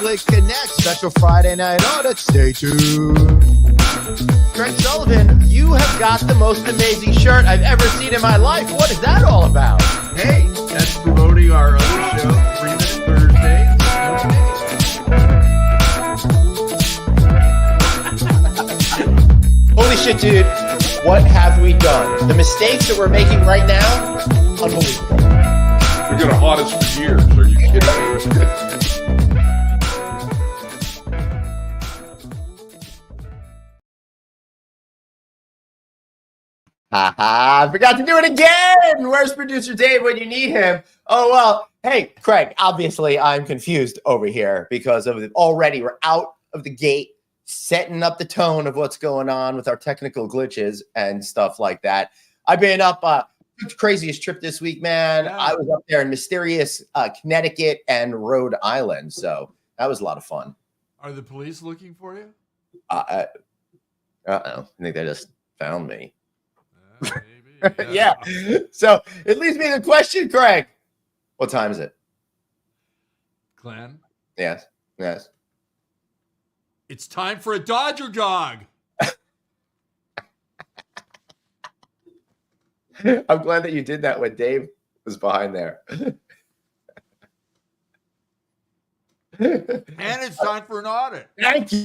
Click Connect, special Friday night audit. Stay tuned. Craig Sullivan, you have got the most amazing shirt I've ever seen in my life. What is that all about? Hey, that's promoting our other show, 3 Minute Thursdays. Holy shit, dude. What have we done? The mistakes that we're making right now, unbelievable. You're going to haunt us for years. Are you kidding me? I forgot to do it again. Where's producer Dave when you need him? Oh, well, hey, Craig, obviously I'm confused over here because already we're out of the gate, setting up the tone of what's going on with our technical glitches and stuff like that. I've been up the craziest trip this week, man. Yeah. I was up there in mysterious Connecticut and Rhode Island, so that was a lot of fun. Are the police looking for you? I think they just found me. Maybe. Yeah. So it leads me to the question, Craig. What time is it? Glenn? Yes. It's time for a Dodger dog. I'm glad that you did that when Dave was behind there. And it's time for an audit. Thank you.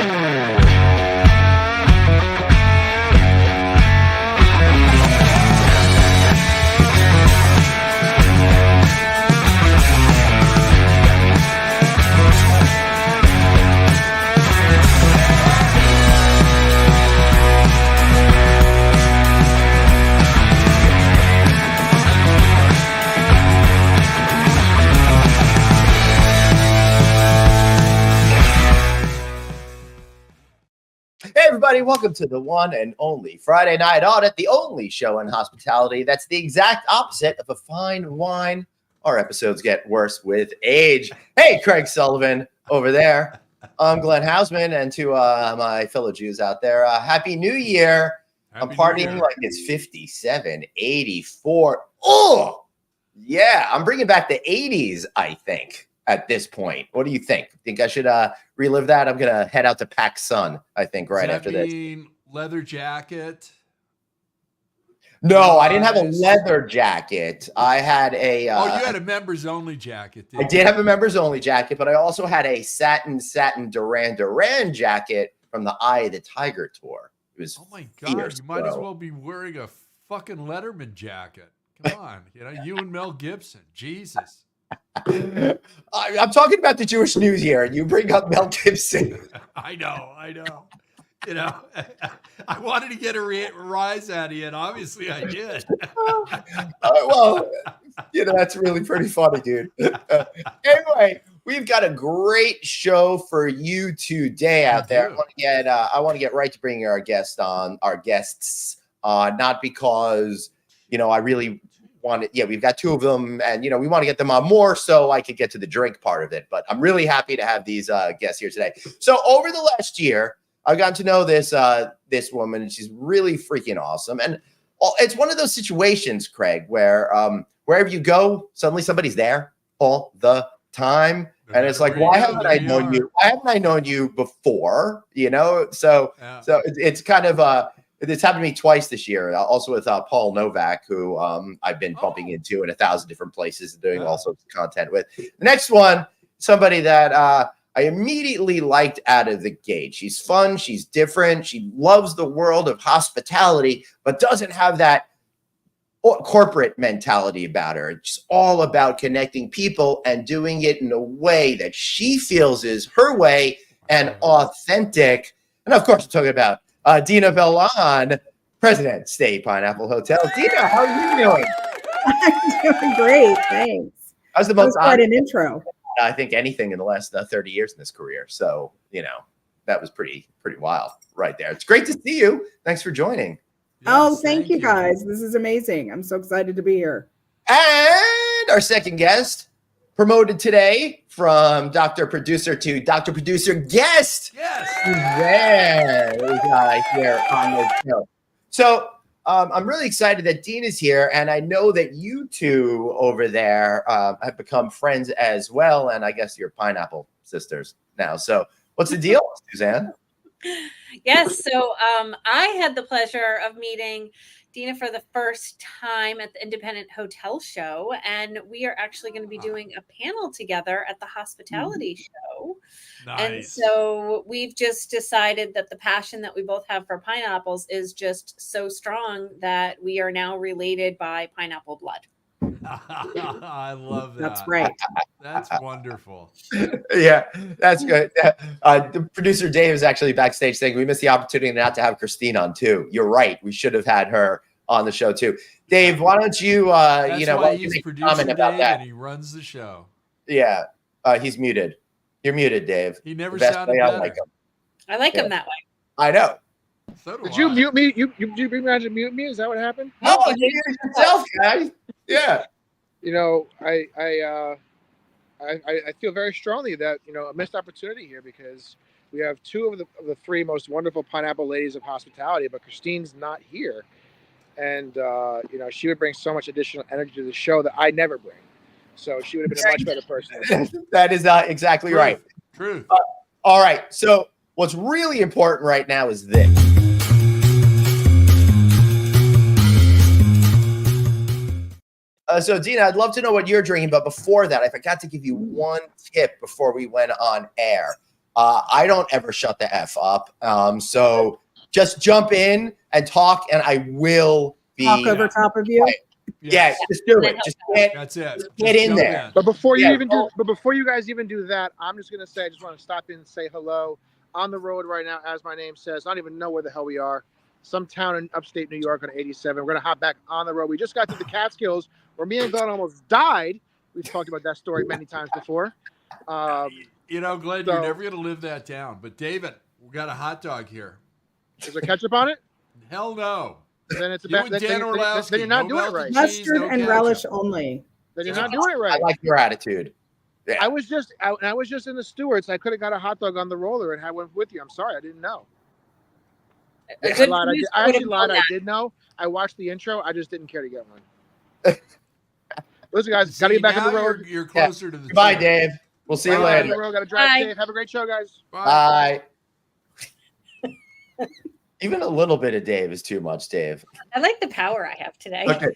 Hey, everybody, welcome to the one and only Friday Night Audit, the only show in hospitality that's the exact opposite of a fine wine. Our episodes get worse with age. Hey, Craig Sullivan over there. I'm Glenn Hausman, and to my fellow Jews out there, Happy New Year. I'm partying like it's 57, 84. Oh, yeah, I'm bringing back the 80s, I think. At this point, what do you think? Think I should relive that? I'm gonna head out to Pac Sun, I think, right after this. Leather jacket? No, I didn't have a leather jacket. I had a. You had a members only jacket. I did have a members only jacket, but I also had a satin Duran Duran jacket from the Eye of the Tiger tour. It was. Oh my god! Fierce, you might as well be wearing a fucking Letterman jacket. Come on, you and Mel Gibson. Jesus. I'm talking about the Jewish New Year, and you bring up Mel Gibson. I know. I wanted to get a rise out of you, and obviously I did. Well, that's really pretty funny, dude. Anyway, we've got a great show for you today out there. I want to get right to bringing our guests, not because, I really we've got two of them, and we want to get them on more so I could get to the drink part of it. But I'm really happy to have these guests here today. So over the last year, I've gotten to know this woman, and she's really freaking awesome. And it's one of those situations, Craig, where wherever you go, suddenly somebody's there all the time, and it's like, why haven't I known you? Why haven't I known you before? So it's kind of it's happened to me twice this year, also with Paul Novak, who I've been bumping into in 1,000 different places and doing all sorts of content with. The next one, somebody that I immediately liked out of the gate. She's fun. She's different. She loves the world of hospitality, but doesn't have that corporate mentality about her. It's all about connecting people and doing it in a way that she feels is her way and authentic. And of course, I'm talking about Dina Bellan, President, Stay Pineapple Hotel. Dina, how are you doing? I'm doing great, thanks. How's the most quite an intro? I think anything in the last 30 years in this career. So, that was pretty wild right there. It's great to see you. Thanks for joining. Yes, thank you guys. This is amazing. I'm so excited to be here. And our second guest, promoted today from Dr. Producer to Dr. Producer Guest. Yes. There here on the show. So I'm really excited that Dean is here, and I know that you two over there have become friends as well, and I guess you're pineapple sisters now. So what's the deal, Suzanne? Yes. So I had the pleasure of meeting Dina for the first time at the Independent Hotel Show. And we are actually going to be doing a panel together at the Hospitality Show. And Nice. so we've just decided that the passion that we both have for pineapples is just so strong that we are now related by pineapple blood. I love that. That's right. That's wonderful. Yeah, that's good. The producer Dave is actually backstage saying we missed the opportunity not to have Christine on too. You're right. We should have had her on the show too. Dave, why don't you, That's you know, why why don't you he's make a producer comment about Dave that? and he runs the show. Yeah, he's muted. You're muted, Dave. He never The best sounded way I better. like him. I like Yeah. him that way. I know. So do Did I. you mute me? You bring me on to mute me? Is that what happened? No, you muted yourself, guys. Yeah. You know, I feel very strongly that, you know, a missed opportunity here, because we have two of the three most wonderful pineapple ladies of hospitality, but Christine's not here. And, you know, she would bring so much additional energy to the show that I never bring. So she would have been a much better person. That is exactly Truth. right. Truth. All right. So what's really important right now is this. So Dina, I'd love to know what you're drinking, but before that, I forgot to give you one tip before we went on air. I don't ever shut the F up. So just jump in and talk, and I will be. Talk over top of you. Right. Yeah, just do it. Just That's it. get in jump there. But before you Yeah. but before you guys even do that, I'm just gonna say I just want to stop in and say hello. On the road right now, as my name says. I don't even know where the hell we are. Some town in upstate New York on 87. We're gonna hop back on the road. We just got to the Catskills, where me and Glenn almost died. We've talked about that story many times before. You know, Glenn, So- you're never going to live that down. But David, we got a hot dog here. Is there ketchup on it? Hell no. Then it's a You bad. and Then, Dan then Orlowski, you're not no doing it melted right. cheese, Mustard no and ketchup. relish only. Then you're not doing it I right. like your attitude. I was just in the Stewart's. I could have got a hot dog on the roller and had one with you. I'm sorry, I didn't know. A I good lied. producer I would actually have lied. known I that. did know. I watched the intro. I just didn't care to get one. Listen, guys, got to See, get back on now the road. You're closer to the Goodbye, truth. Dave. We'll see you Gotta get on later. the road. Got to drive Bye. safe. Have a great show, guys. Bye. Bye. Even a little bit of Dave is too much, Dave. I like the power I have today. Okay.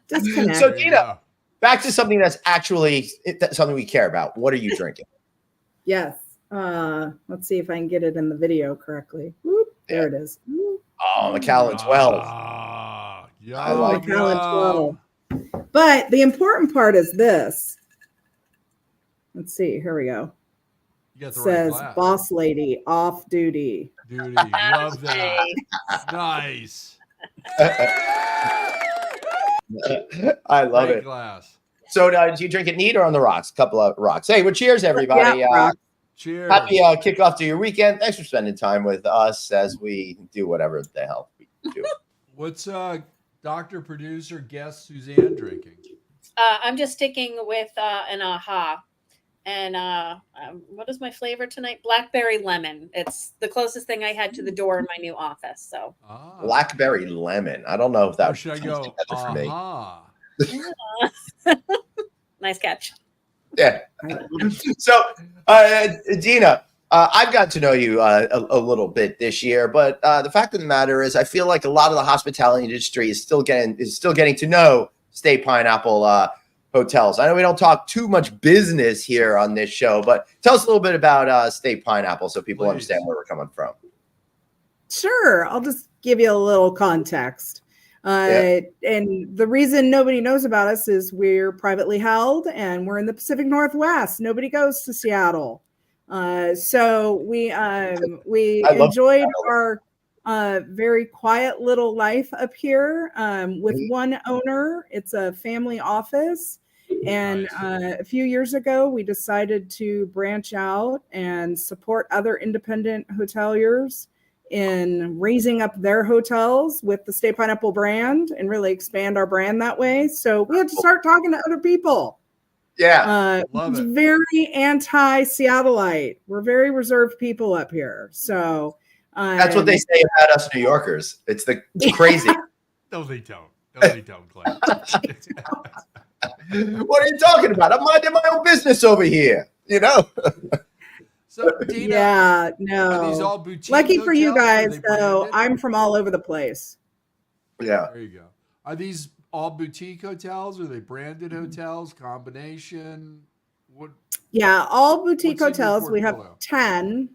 Disconnect. So, There you Dina, go. back to something that's actually something we care about. What are you drinking? Yes. Let's see if I can get it in the video correctly. Whoop, there it is. Whoop. Oh, Macallan 12. Ah, I like yum, Macallan yum. 12. But the important part is this. Let's see. Here we go. You got the Says right glass. boss lady off duty. Duty. Love that. Nice. I love Great it. glass. So, do you drink it neat or on the rocks? A couple of rocks. Hey, well, cheers, everybody. Yeah, rock. Cheers. Happy kickoff to your weekend. Thanks for spending time with us as we do whatever the hell we do. What's Dr. Producer guest Suzanne drinking? I'm just sticking with an AHA. And what is my flavor tonight? Blackberry lemon. It's the closest thing I had to the door in my new office. So Ah. Blackberry lemon. I don't know if Or that should I comes go? together for me. Aha. nice catch. Yeah. So, Dina, I've got to know you a little bit this year, but the fact of the matter is, I feel like a lot of the hospitality industry is still getting to know State Pineapple hotels. I know we don't talk too much business here on this show, but tell us a little bit about State Pineapple so people Please. understand where we're coming from. Sure. I'll just give you a little context. And the reason nobody knows about us is we're privately held and we're in the Pacific Northwest. Nobody goes to Seattle. So we love enjoyed Seattle. our very quiet little life up here with Mhm. one owner. It's a family office. And Nice. a few years ago, we decided to branch out and support other independent hoteliers in raising up their hotels with the State Pineapple brand and really expand our brand that way. So we had to start talking to other people. Yeah. Love It's it. very anti-Seattleite. We're very reserved people up here. So That's what they say about us New Yorkers. It's crazy. No, they don't. No, they don't, Glenn. What are you talking about? I'm minding my own business over here. You know. So, Dina, Yeah, are these no. all boutique? Lucky for you hotels, or are guys, they though, branded? I'm from all over the place. Yeah. There you go. Are these all boutique hotels? Are they branded hotels? Combination? What? Yeah, all boutique What's in your hotels. We have portfolio? 10.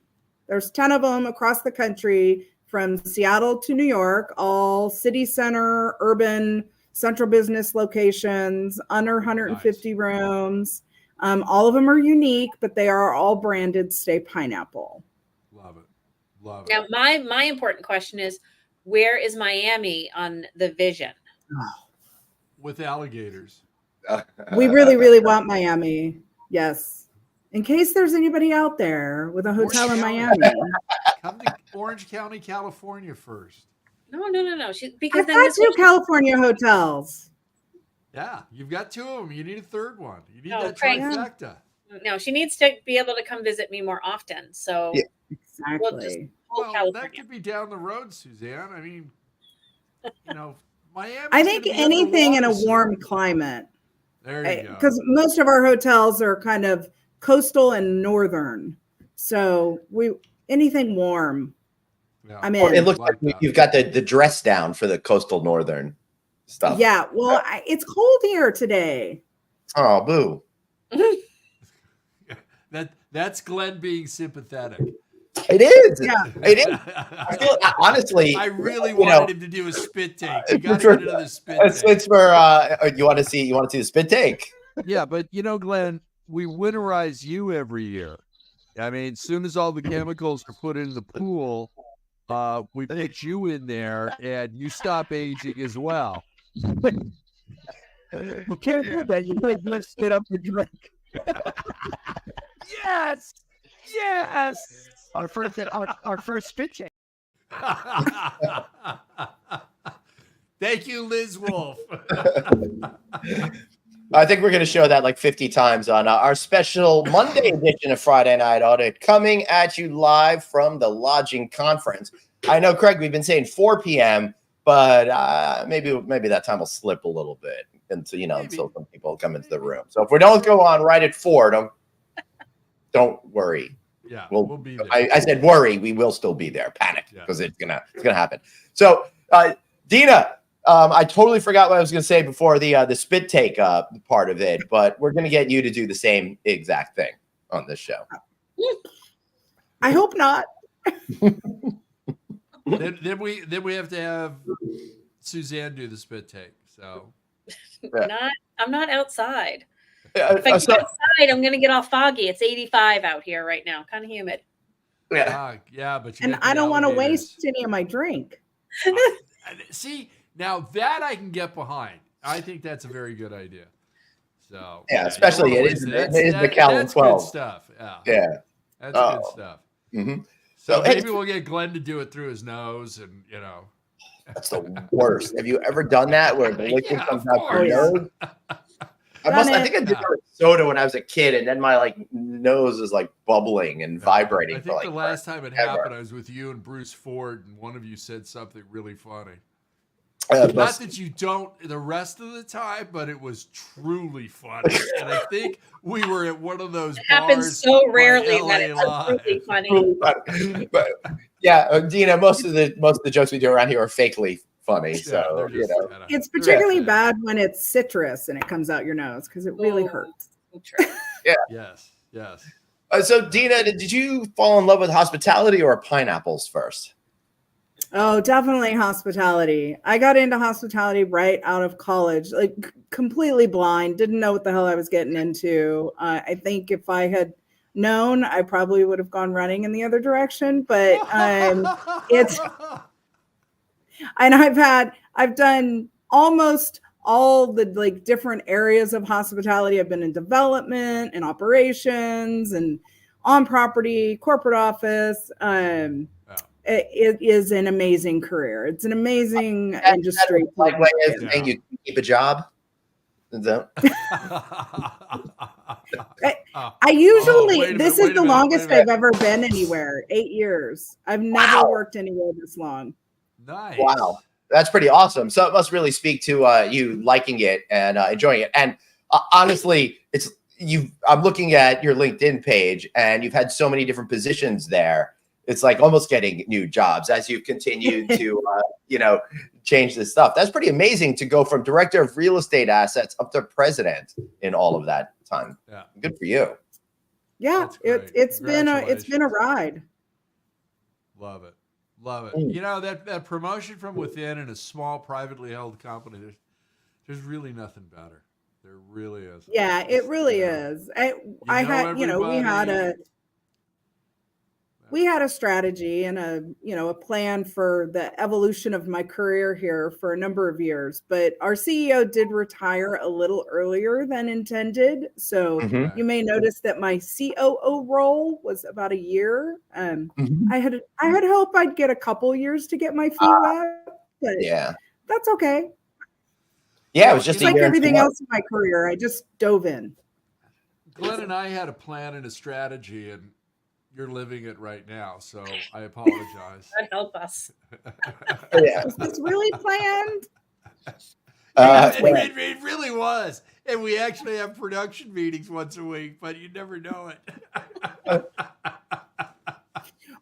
There's 10 of them across the country from Seattle to New York, all city center, urban, central business locations, under 150 rooms. All of them are unique, but they are all branded Stay Pineapple. Love it. Love it. Now, my important question is, where is Miami on the vision? With alligators. We really, really want Miami. Yes. In case there's anybody out there with a hotel in Miami. Come to Orange County, California first. No. Because I've then got this 2 will- California hotels. Yeah, you've got 2 of them. You need a third one. You need No, that Craig. trifecta. No, she needs to be able to come visit me more often. So Yeah. Exactly. whole Well, California. that could be down the road, Suzanne. I mean, Miami. I think anything in a warm climate, There you go. because most of our hotels are kind of coastal and northern. So anything warm. Yeah. I'm Well, in. it looks Like like that. you've got the dress down for the coastal northern stuff. Yeah, well, it's cold here today. Oh, boo. That's Glenn being sympathetic. It is. Yeah. It is. I feel, honestly, I really you wanted know, him to do a spit take. You got to for- get another spit take. Since we're you want to see the spit take? Yeah, but Glenn, we winterize you every year. I mean, as soon as all the chemicals are put in the pool, we put you in there, and you stop aging as well. You can't do that. You can't just spit up your drink. Yes, yes. Our first spit check. Thank you, Liz Wolf. I think we're going to show that like 50 times on our special Monday edition of Friday Night Audit, coming at you live from the lodging conference. I know, Craig, we've been saying 4 p.m., but maybe that time will slip a little bit until some people come into the room. So if we don't go on right at 4, don't worry. Yeah, We'll be there. I said worry. We will still be there. Panic Yeah. because it's gonna happen. So, Dina, I totally forgot what I was gonna say before the spit take part of it, but we're gonna get you to do the same exact thing on this show. I hope not. then we have to have Suzanne do the spit take. So I'm not outside. So- If I get outside, I'm going to get all foggy. It's 85 out here right now, kind of humid. yeah. yeah, but you And got the I don't want to alligators. waste any of my drink. See, now that I can get behind. I think that's a very good idea. So Yeah, especially you don't it wanna is- waste it is the Cal that's 12. good stuff. Yeah, Yeah. that's good Oh. stuff. Mhm. So So, hey, maybe we'll get Glenn to do it through his nose, and that's the worst. Have you ever done that where the liquid Yeah, comes of out your course. nose? I think I did Yeah. that with soda when I was a kid, and then my nose is bubbling and vibrating. I for think the last time it forever. happened, I was with you and Bruce Ford, and one of you said something really funny. But- Not that you don't the rest of the time, but it was truly funny. And I think we were at one of those It happens bars so by rarely LA that it's Live. really funny. really funny. But yeah, Dina, most of the jokes we do around here are fakely funny. Yeah, So they're just kinda- It's particularly Yeah. bad when it's citrus and it comes out your nose because it really Oh. hurts. True. Yes. so Dina, did you fall in love with hospitality or pineapples first? Oh, definitely hospitality. I got into hospitality right out of college, completely blind, didn't know what the hell I was getting into. I think if I had known, I probably would have gone running in the other direction. But it's- and I've done almost all the different areas of hospitality. I've been in development and operations and on property, corporate office. It is an amazing career. It's an amazing industry. Like way of Yeah. saying you can keep a job. Is that- I usually, wait a this minute, is the wait a longest minute. I've ever been anywhere. 8 years. I've never Wow. worked anywhere this long. Nice. Wow. That's pretty awesome. So it must really speak to you liking it and enjoying it. And honestly, I'm looking at your LinkedIn page, and you've had so many different positions there. It's like almost getting new jobs as you've continued to, change this stuff. That's pretty amazing to go from director of real estate assets up to president in all of that time. Yeah. Good for you. Yeah, That's great. it's been a ride. Love it. Love it. Mm. You know, that promotion from within in a small privately held company, there's really nothing better. There really is. Yeah, it really is. I had, we had a strategy and a plan for the evolution of my career here for a number of years, but our CEO did retire a little earlier than intended. So Mhm. you may notice that my COO role was about a year. Mhm. I had hoped I'd get a couple years to get my feet wet, but Yeah. that's okay. Yeah, it was just It's a like year and 2 everything months. else in my career. I just dove in. Glenn and I had a plan and a strategy, and you're living it right now. So I apologize. God help us. Yeah. Was this really planned? It really was. And we actually have production meetings once a week, but you never know it.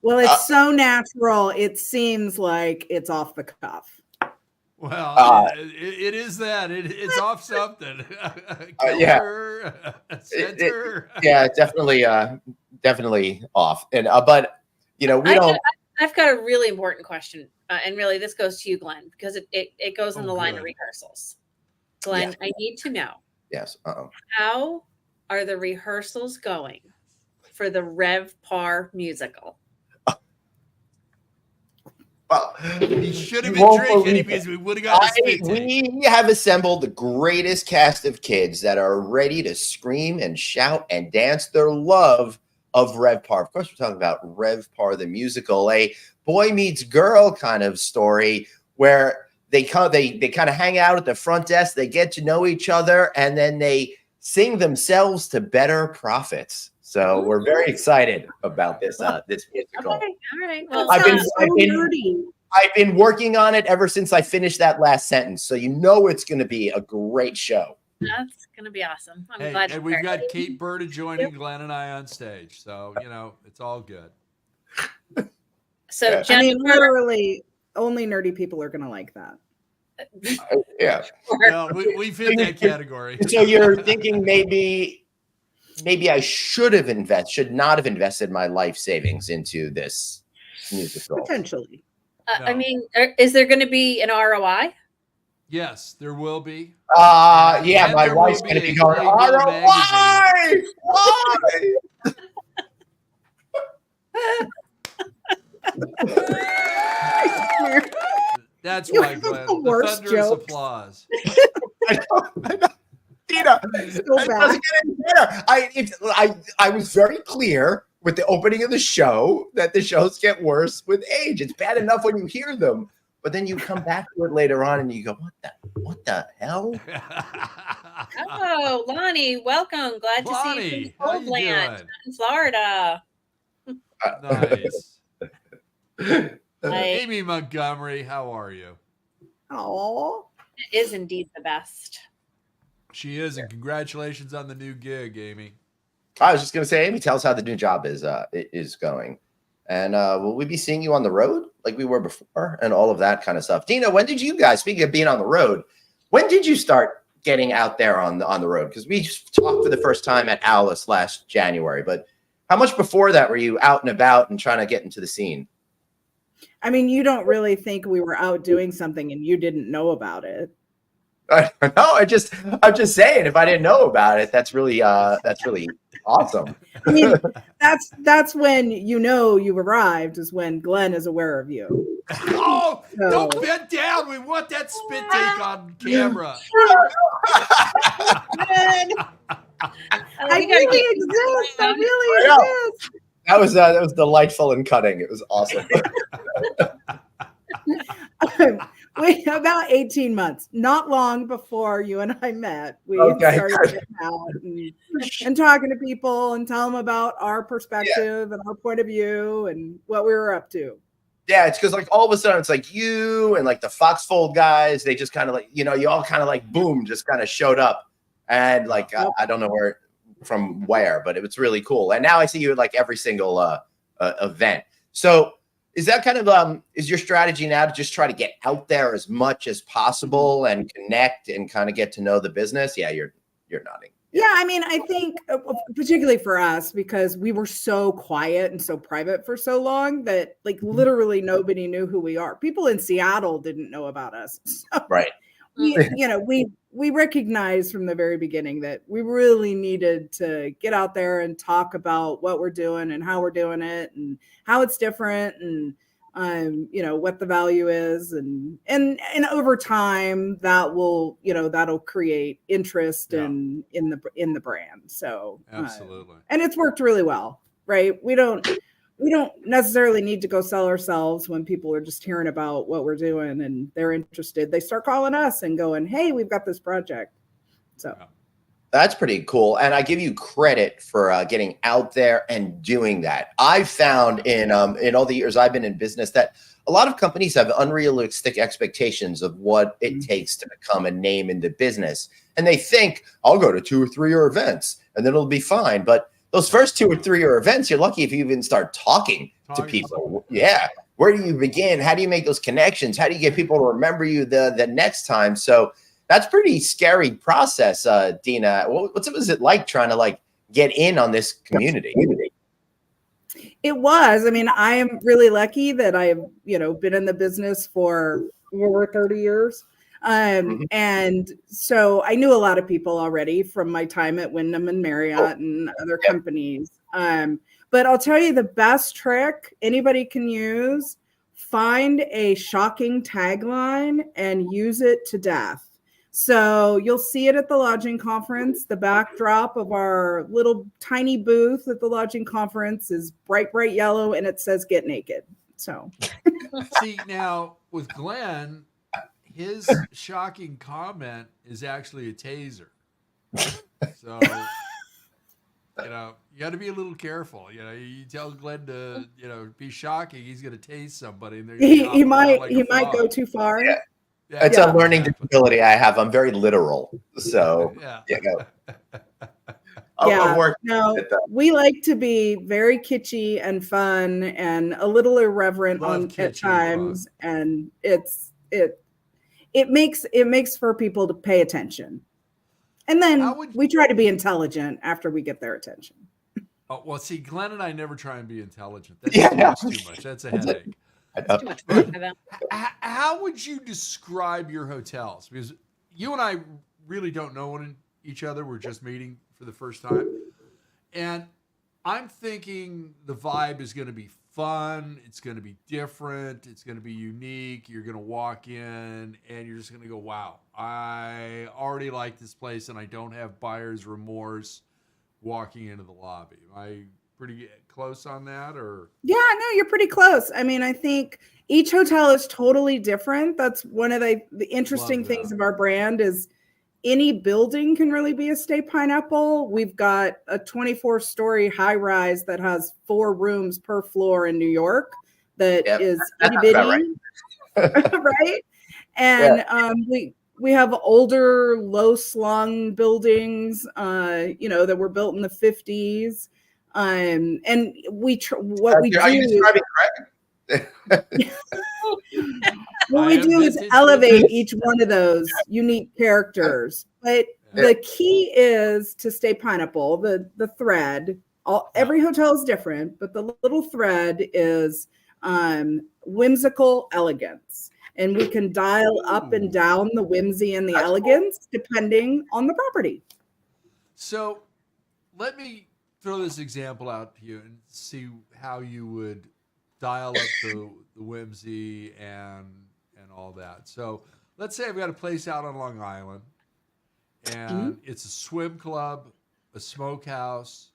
Well, it's so natural. It seems like it's off the cuff. Well, it is that. It's off something. Yeah. Center. Yeah, definitely off. And but we don't. I've got a really important question, and really this goes to you, Glenn, because it goes in the line of rehearsals. Glenn, I need to know. Yes. How are the rehearsals going for the Rev Par musical? Well, He should have you won't been drinking believe because it. we would have got a spit take. We have assembled the greatest cast of kids that are ready to scream and shout and dance their love of Rev Par. Of course, we're talking about Rev Par, the musical, a boy meets girl kind of story where they kind of hang out at the front desk, they get to know each other, and then they sing themselves to better profits. So we're very excited about this musical. Okay, all right. Well, I've been- nerdy. I've been working on it ever since I finished that last sentence. So it's going to be a great show. that's gonna be awesome. I'm Hey, glad. and we've got Kate Berta joining Glenn and I on stage. So, it's all good. So Yeah. I Jennifer, mean, literally, only nerdy people are going to like that. Yeah. Well, we fit that category. So you're thinking maybe I should not have invested my life savings into this musical. Potentially. No. I mean, is there going to be an ROI? Yes, there will be. Yeah, And my there wife's will going to be be a going, Playboy why? That's You why, have Glenn. the The worst thunderous jokes. applause. I know. Tina, So it doesn't bad. get any better. I was very clear with the opening of the show that the shows get worse with age. It's bad enough when you hear them, but then you come back to it later on and you go, what the hell? Oh, Lonnie, welcome. Glad to see Lonnie, you how from you Coldland doing? in Florida. Nice. Like, Amy Montgomery, how are you? Oh, it is indeed the best. She is, and congratulations on the new gig, Amy. I was just going to say, Amy, tell us how the new job is going. And will we be seeing you on the road like we were before and all of that kind of stuff? Dina, when did you guys, speaking of being on the road, when did you start getting out there on the road? Because we talked for the first time at Alice last January, but how much before that were you out and about and trying to get into the scene? I mean, you don't really think we were out doing something and you didn't know about it. No, I'm just saying, if I didn't know about it, that's really awesome. I mean, that's when you've arrived, is when Glenn is aware of you. Oh, So- don't bend down. We want that spit take on camera. I really exist. I really exist. That was delightful and cutting. It was awesome. Wait, about 18 months, not long before you and I met, we Okay. started getting out and talking to people and tell them about our perspective and our point of view and what we were up to. Yeah, it's because like all of a sudden it's like you and like the Foxfold guys, they just kind of like, you all kind of like boom, just kind of showed up. and like I don't know where, but it was really cool. And now I see you at like every single event. So is that kind of is your strategy now to just try to get out there as much as possible and connect and kind of get to know the business? Yeah, you're nodding. Yeah, I mean, I think particularly for us, because we were so quiet and so private for so long that like literally nobody knew who we are. People in Seattle didn't know about us. So Right. we recognized from the very beginning that we really needed to get out there and talk about what we're doing and how we're doing it and how it's different and what the value is and over time that will that'll create interest in the brand. So Absolutely. and it's worked really well, right? We don't necessarily need to go sell ourselves when people are just hearing about what we're doing and they're interested. They start calling us and going, hey, we've got this project. So that's pretty cool. And I give you credit for getting out there and doing that. I've found in all the years I've been in business that a lot of companies have unrealistic expectations of what it takes to become a name in the business. And they think, I'll go to 2 or 3 year events and then it'll be fine. But those first 2 or 3 year events, you're lucky if you even start talking to people. Yeah. Where do you begin? How do you make those connections? How do you get people to remember you the next time? So that's pretty scary process, Dina. What was it like trying to like get in on this community? It was. I mean, I am really lucky that I've been in the business for over 30 years. And so I knew a lot of people already from my time at Wyndham and Marriott and other companies. But I'll tell you the best trick anybody can use: find a shocking tagline and use it to death. So you'll see it at the lodging conference. The backdrop of our little tiny booth at the lodging conference is bright, bright yellow, and it says "Get Naked." So see, now with Glenn, his shocking comment is actually a taser. So you got to be a little careful. You tell Glenn to be shocking, he's going to tase somebody, and he might go too far. Yeah. It's a learning disability I have. I'm very literal. So we like to be very kitschy and fun and a little irreverent at times, and it makes for people to pay attention. And then we try to be intelligent after we get their attention. Oh, well, see, Glenn and I never try and be intelligent. That's too much. That's a headache. That's too much work for them. How would you describe your hotels? Because you and I really don't know each other. We're just meeting for the first time. And I'm thinking the vibe is going to be fun. It's going to be different. It's going to be unique. You're going to walk in and you're just going to go, wow, I already like this place and I don't have buyer's remorse walking into the lobby. Am I pretty close on that? Or yeah, no, you're pretty close. I mean, I think each hotel is totally different. That's one of the interesting things of our brand is any building can really be a Stay Pineapple. We've got a 24-story high rise that has 4 rooms per floor in New York that is itty bitty, right? And we have older, low slung buildings, that were built in the 50s. And what we do is elevate each one of those unique characters. But the key is to Stay Pineapple, the thread. Every hotel is different, but the little thread is whimsical elegance. And we can dial up and down the whimsy and the elegance depending on the property. So let me throw this example out to you and see how you would dial up the whimsy and all that. So let's say I've got a place out on Long Island and it's a swim club, a smokehouse,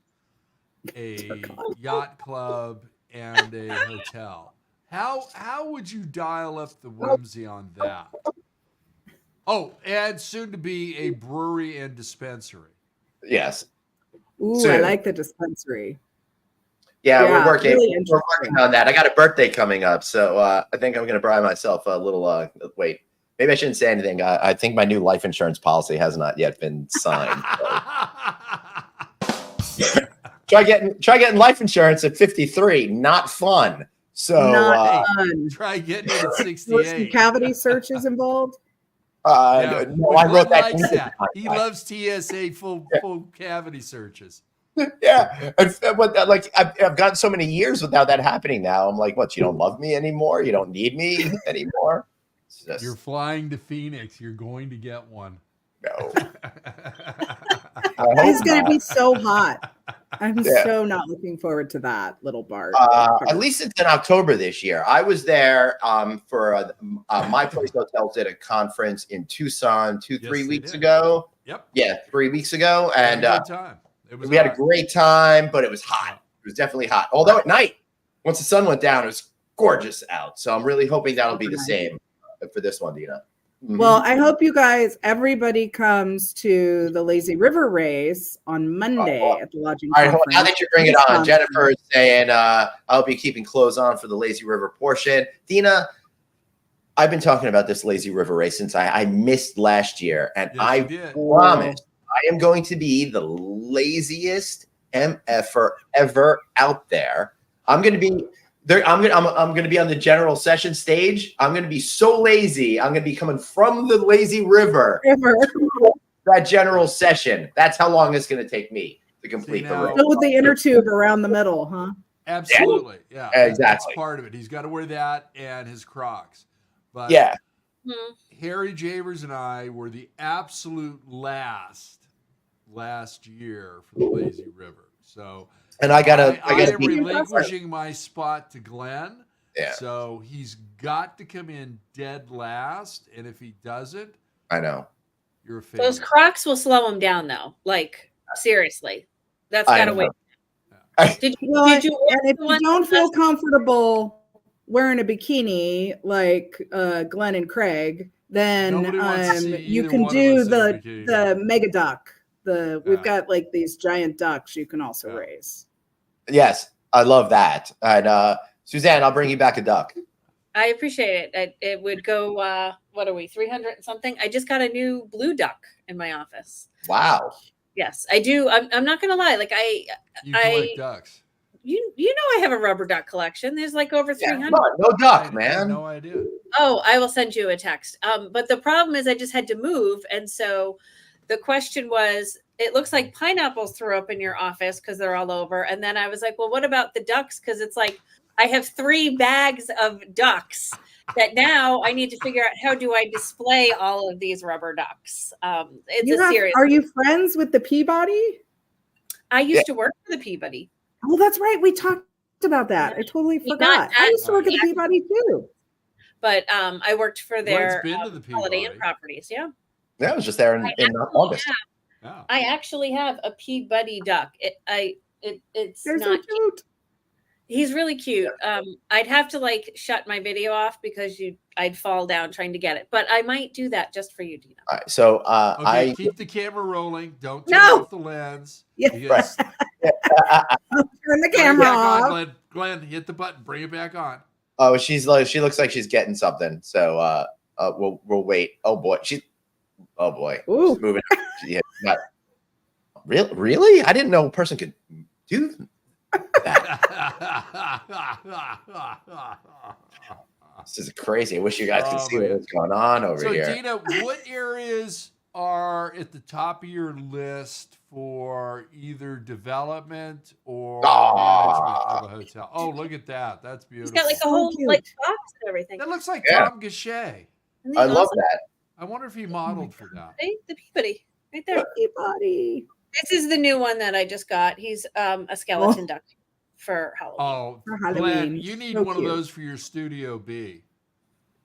a yacht club, and a hotel. How would you dial up the whimsy on that? Oh, and soon to be a brewery and dispensary. Yes. Ooh, soon. I like the dispensary. Yeah, we're working. Really We're working on that. I got a birthday coming up, so I think I'm going to buy myself a little. Wait, Maybe I shouldn't say anything. I think my new life insurance policy has not yet been signed. So. Try getting life insurance at 53. Not fun. So Not fun. Try getting it at Were some 68. cavity searches involved? Yeah, no, but I wrote Glenn that. likes in. that. He loves TSA full cavity searches. Yeah, I've gotten so many years without that happening. Now I'm like, what? You don't love me anymore? You don't need me anymore? It's just, You're flying to Phoenix. You're going to get one. no. It's going to be so hot. I'm Yeah. so not looking forward to that, little Bart. At least it's in October this year. I was there for My Place Hotels did a conference in Tucson Yes, 3 they weeks did. ago. Yep. Yeah, 3 weeks ago, and Had a good time. It was we had a hot. great time, but it was hot. It was definitely hot. Although at night, once the sun went down, it was gorgeous out. So I'm really hoping that'll be the same for this one, Dina. Mhm. Well, I hope you guys, everybody comes to the Lazy River race on Monday at the lodging All right, conference. now that you bring it on, Wisconsin. Jennifer is saying, I'll be keeping clothes on for the Lazy River portion. Dina, I've been talking about this Lazy River race since I missed last year, and Yes, I you did. promise I am going to be the laziest MFer ever out there. I'm going to be there. I'm going to be on the general session stage. I'm going to be so lazy. I'm going to be coming from the Lazy River River. to that general session. That's how long it's going to take me to complete the now- race. Fill with the inner tube around the middle, huh? Absolutely. Yeah. Exactly. That's part of it. He's got to wear that and his Crocs. But Yeah. Hmm. Harry Javers and I were the absolute last year for the Lazy River. So And I I gotta am beat. relinquishing my spot to Glenn. Yeah. So he's got to come in dead last. And if he doesn't, I know. you're a Those failure. Crocs will slow him down, though. Like seriously, that's I gotta know. wait. I- Did you? Well, Did you? and if the you one don't that feel was- comfortable wearing a bikini like Glenn and Craig, then Nobody wants to see you either can one of do us in a bikini. the mega duck. We've Yeah. got like these giant ducks you can also Yeah. raise. Yes, I love that. And Suzanne, I'll bring you back a duck. I appreciate it. It would go. What are we? 300 and something. I just got a new blue duck in my office. Wow. Yes, I do. I'm not gonna lie. Like You collect I- ducks. you know I have a rubber duck collection. There's like over Yeah, 300. come on, no I duck, had man. no idea. Oh, I will send you a text. But the problem is I just had to move. And so the question was, it looks like pineapples threw up in your office because they're all over. And then I was like, well, what about the ducks? Because it's like I have 3 bags of ducks that now I need to figure out how do I display all of these rubber ducks. It's You a have- serious. Are you friends with the Peabody? I used to work for the Peabody. Oh, that's right. We talked about that. I totally Not forgot. I used to work at the that- Peabody too. But I worked for their been to the Holiday Inn Peabody. properties. Yeah. Yeah, I was just there in August. Yeah. I actually have a Peabody duck. It's They're so not. cute. He's really cute. I'd have to like shut my video off because I'd fall down trying to get it. But I might do that just for you, Dina. All right, so Okay, I keep the camera rolling. Don't turn No! off the lens. Yeah. Because- Turn the Bring it camera back on, off. Glenn. Glenn, hit the button. Bring it back on. oh she looks like she's getting something. So we'll wait. Oh boy, oh boy, Ooh. she's moving. Yeah, not, really? I didn't know a person could do that. This is crazy. I wish you guys could Oh, see man. what's going on over So, here. Dina, what areas are at the top of your list for either development or management of a hotel? Oh, look at that. That's He's beautiful. got like a So whole cute. like box and everything. That looks like Yeah. Tom Gachet. Isn't I he love awesome? that. I wonder if he modeled for that. See? The Peabody right there. Peabody. This is the new one that I just got. He's a skeleton duck for Halloween. Oh, For Glenn, Halloween. you need So one cute. of those for your Studio B.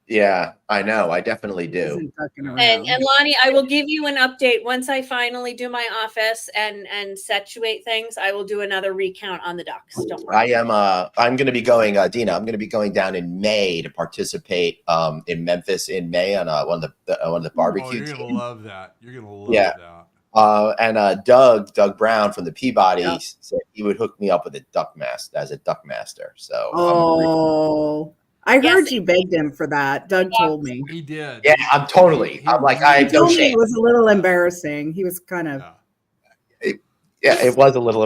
Yeah, I know. I definitely do. Isn't ducking around. And Lonnie, I will give you an update once I finally do my office and situate things. I will do another recount on the ducks. Don't worry. I'm going to be going, Dina. I'm going to be going down in May to participate in Memphis in May on one of the Oh, barbecue you're gonna teams. love that. You're gonna love Yeah. that. And Doug Brown from the Peabody Yeah. said he would hook me up with a duck master as a duck master. So Oh, I Yes. heard you begged him for that. Doug told me. He did. Yeah, I'm totally. I'm like, I He have no told me shame. it was a little embarrassing. He was kind of. Yeah. Yeah, it was a little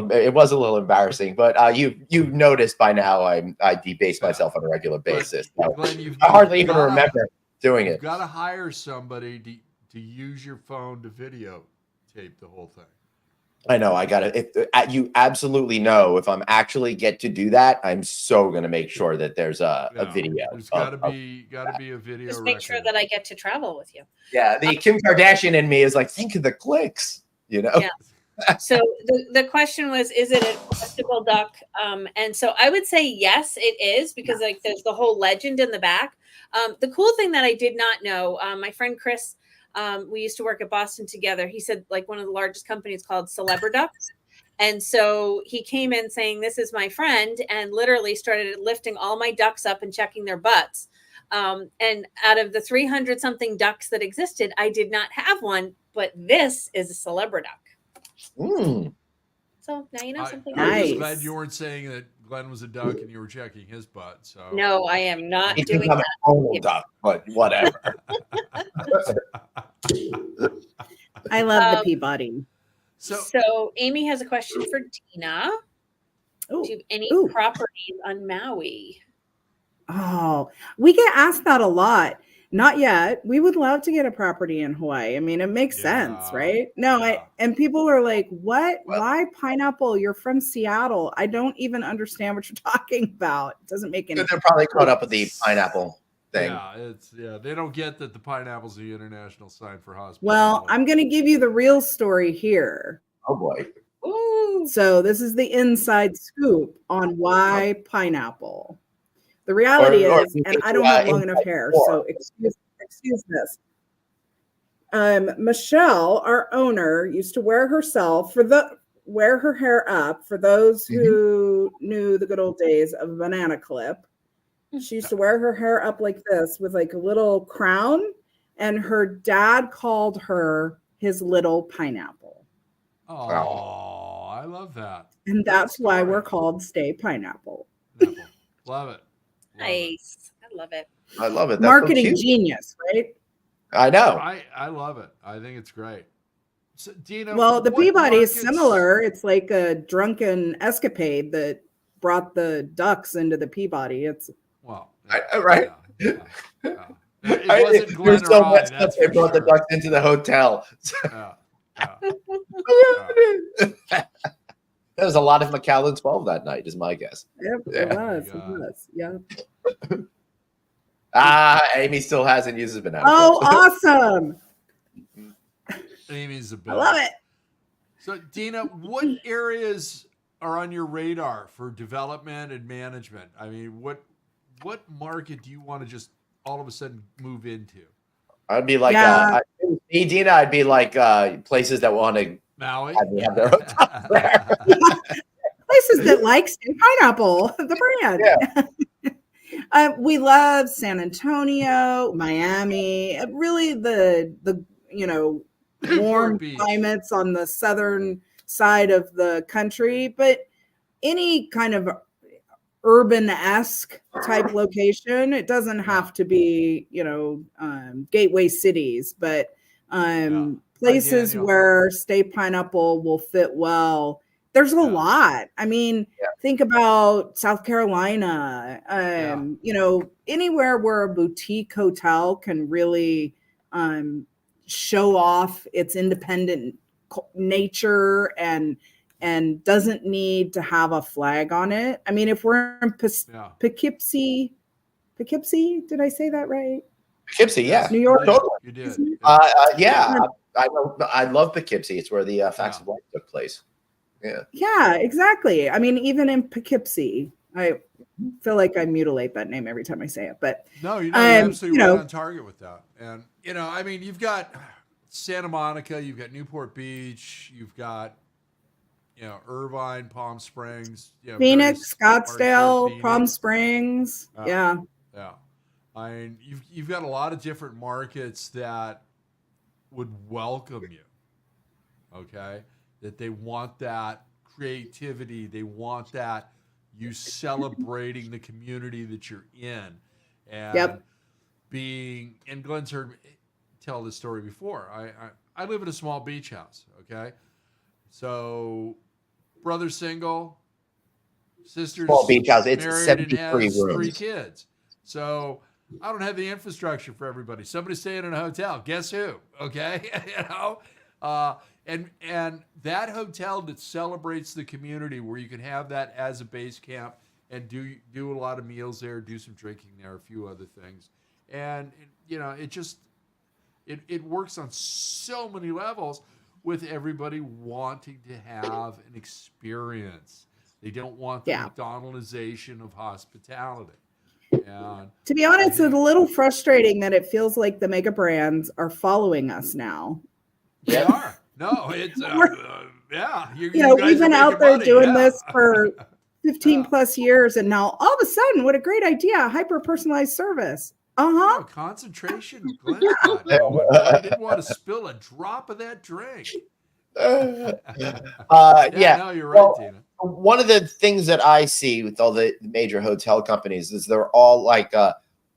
embarrassing, but you've noticed by now I debase myself on a regular basis. So Glenn, I hardly even gotta- remember doing You've it. got to hire somebody to use your phone to videotape the whole thing. I know. I got to. You absolutely know if I'm actually get to do that, I'm so gonna make sure that there's a Yeah, video. There's of- got to be a video. Just make sure record. that I get to travel with you. Yeah, the Kim Kardashian in me is like, think of the clicks. You know. Yeah. So the question was, is it a festival duck? And so I would say yes, it is, because like there's the whole legend in the back. The cool thing that I did not know, my friend Chris, we used to work at Boston together. He said like one of the largest companies called Celebriducks. And so he came in saying, this is my friend, and literally started lifting all my ducks up and checking their butts. And out of the 300 something ducks that existed, I did not have one, but this is a Celebriduck. Mm. So now you know something. I'm just Nice. glad you weren't saying that Glenn was a duck and you were checking his butt. So No, I am not He doing thinks I'm that. a total duck, but whatever. I love the Um, Peabody. So Amy has a question for Tina. Oh, Do you have any Ooh. properties on Maui? oh, we get asked that a lot. Not yet. We would love to get a property in Hawaii. I mean, it makes sense, Yeah, right? No, yeah. and people are like, "What? Well- Why pineapple? You're from Seattle." I don't even understand what you're talking about. It doesn't make any. They're probably caught up with the pineapple thing. Yeah, they don't get that the pineapple's the international sign for hospitality. Well, I'm going to give you the real story here. Oh boy. Ooh. So this is the inside scoop on why pineapple. The reality Or is, and I don't have long enough inside hair, four. so excuse this. Michelle, our owner, used to wear her hair up. For those who knew the good old days of a banana clip, she used to wear her hair up like this with like a little crown, and her dad called her his little pineapple. Oh, I love that. And that's why story. we're called Stay Pineapple. Pineapple. Love it. Love it. Nice. I love it. I love it. That's so Marketing cute. genius, right? I know. I love it. I think it's great. So, Dina, Well, the what Peabody is markets- similar. It's like a drunken escapade that brought the ducks into the Peabody. It's Well, Right? yeah. It I- wasn't you're Glen so or I, messed up. that's They for brought the sure. ducks into the hotel. Yeah, yeah. There was a lot of Macallan 12 that night, is my guess. Yep, Yeah. it was. Oh my It was. Yeah. Amy still hasn't used his banana. Oh, clips. awesome. Amy's the I best. love it. So, Dina, what areas are on your radar for development and management? I mean, what market do you want to just all of a sudden move into? I'd be like, Yeah. me, Dina, I'd be like places that want to Maui? have me have their hotel there. Places that like Stay Pineapple, the brand. We love San Antonio, Miami, really the warm Beach. climates on the southern side of the country, but any kind of urban-esque type location. It doesn't have to be, gateway cities, but places Daniel. where Stay Pineapple will fit well. There's a Yeah. lot. I mean, think about South Carolina, anywhere where a boutique hotel can really show off its independent nature and doesn't need to have a flag on it. I mean, if we're in Poughkeepsie, did I say that right? Poughkeepsie, yeah. New York. Totally. You did. Yeah. I love Poughkeepsie. It's where the Facts of Life took place. Yeah, exactly. I mean, even in Poughkeepsie, I feel like I mutilate that name every time I say it, but No, you're absolutely right on target with that. And, I mean, you've got Santa Monica, you've got Newport Beach, you've got, Irvine, Palm Springs, Phoenix, various parts there, Scottsdale, Phoenix. Palm Springs. Yeah. Yeah. I mean, you've got a lot of different markets that would welcome you. Okay? That they want that creativity, they want that you celebrating the community that you're in. And and Glenn's heard me tell this story before. I live in a small beach house. Okay. So brother's single, sister's Small beach house. It's married and 73 has 3 rooms. kids. So I don't have the infrastructure for everybody. Somebody's staying in a hotel. Guess who? Okay. And that hotel that celebrates the community, where you can have that as a base camp and do a lot of meals there, do some drinking there, a few other things. And it works on so many levels, with everybody wanting to have an experience. They don't want the McDonaldization of hospitality. And to be honest, it's a little frustrating that it feels like the mega brands are following us now. They are. No, it's we've been out there doing this for 15 plus years, and now all of a sudden, what a great idea! Hyper personalized service. Concentration. Glenn, I didn't want to spill a drop of that drink. No, you're right, Tina. One of the things that I see with all the major hotel companies is they're all like,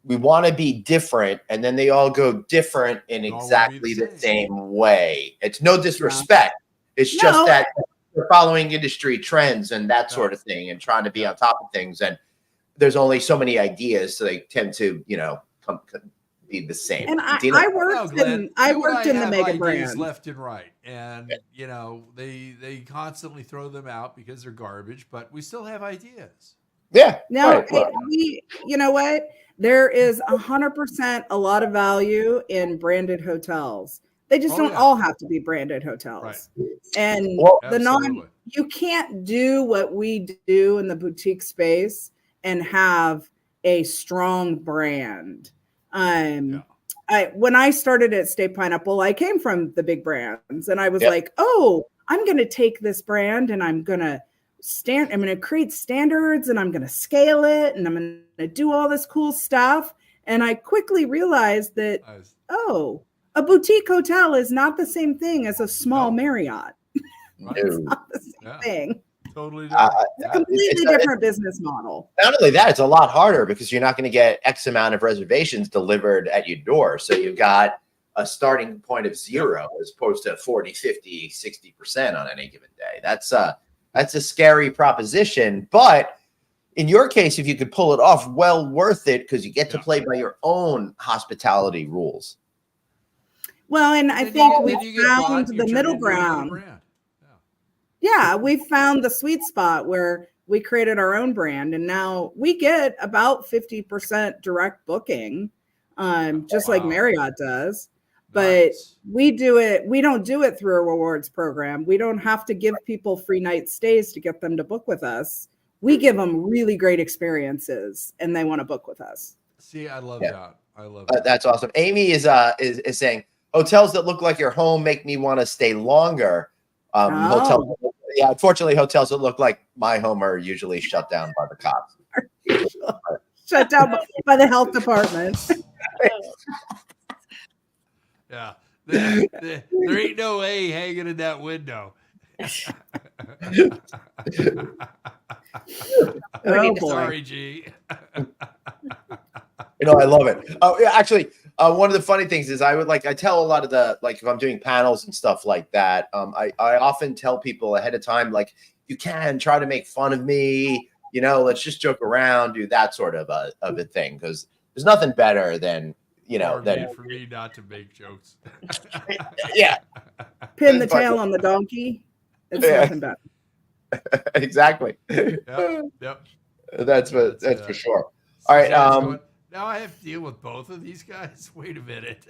we want to be different, and then they all go different in exactly the same way. It's no disrespect. It's just that they're following industry trends and that sort of thing, and trying to be on top of things. And there's only so many ideas, so they tend to, be the same. And I worked in the mega brands left and right, and they constantly throw them out because they're garbage, but we still have ideas. Yeah. Now, you know what? There is 100% a lot of value in branded hotels. They just don't all have to be branded hotels. Right. And you can't do what we do in the boutique space and have a strong brand. When I started at State Pineapple, I came from the big brands, and I was like, I'm going to take this brand and I'm going to create standards, and I'm going to scale it, and I'm going to do all this cool stuff. And I quickly realized that, a boutique hotel is not the same thing as a small Marriott. It's not the same thing. Totally it's a completely different business model. Not only that, it's a lot harder because you're not going to get X amount of reservations delivered at your door. So you've got a starting point of 0 as opposed to 40, 50, 60% on any given day. That's a scary proposition. But in your case, if you could pull it off, well worth it, because you get to play by your own hospitality rules. Well, and I think we found the middle ground. Yeah, we found the sweet spot where we created our own brand, and now we get about 50% direct booking, just like Marriott does. But we don't do it through a rewards program. We don't have to give people free night stays to get them to book with us. We give them really great experiences, and they want to book with us. See, I love that. I love that. That's awesome. Amy is saying, hotels that look like your home make me want to stay longer. Hotels, unfortunately, hotels that look like my home are usually shut down by the cops. Shut down by the health department. Yeah, there ain't no A hanging in that window. Sorry, G. I love it. Oh, yeah, actually, one of the funny things is I tell a lot of if I'm doing panels and stuff like that, I often tell people ahead of time, you can try to make fun of me, let's just joke around, do that sort of a thing, because there's nothing better than, for me not to make jokes. Yeah. Pin the tail on the donkey. It's nothing better. Exactly. Yep. That's for sure. All right. Now I have to deal with both of these guys. Wait a minute.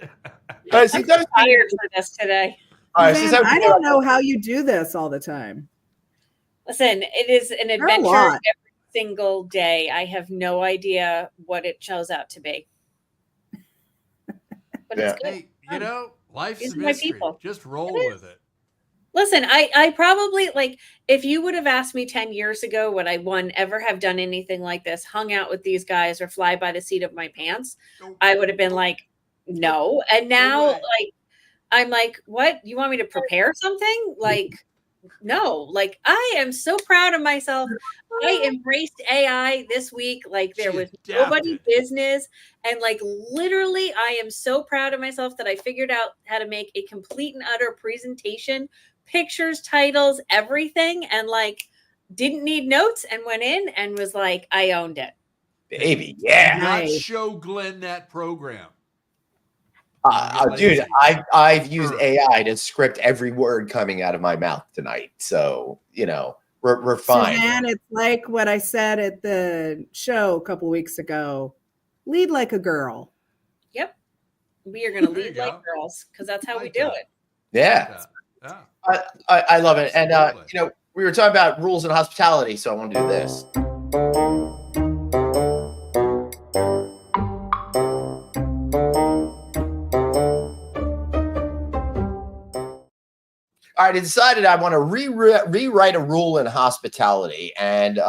I'm tired for this today. I don't know how you do this all the time. Listen, it is an adventure every single day. I have no idea what it shows out to be. But it's good. Hey, life's a mystery. Just roll with it. Listen, I probably, if you would have asked me 10 years ago, would I ever have done anything like this, hung out with these guys or fly by the seat of my pants? I would have been like, no. And now, I'm like, what? You want me to prepare something? no, like I am so proud of myself. I embraced AI this week. Like there She was adapted. nobody business. And like literally, I am so proud of myself that I figured out how to make a complete and utter presentation, pictures, titles, everything, and like didn't need notes and went in and was like, I owned it. Baby, yeah. Let's Nice. show Glenn that program. Dude, lazy. I've used Sure. AI to script every word coming out of my mouth tonight. So, we're fine. Suzanne, it's like what I said at the show a couple weeks ago. Lead like a girl. Yep. We are going to There you lead like go. girls because that's how we Like do that. it. Yeah. Yeah. I love it. And Absolutely. we were talking about rules in hospitality, so I want to do this. All right, I decided I want to rewrite a rule in hospitality. And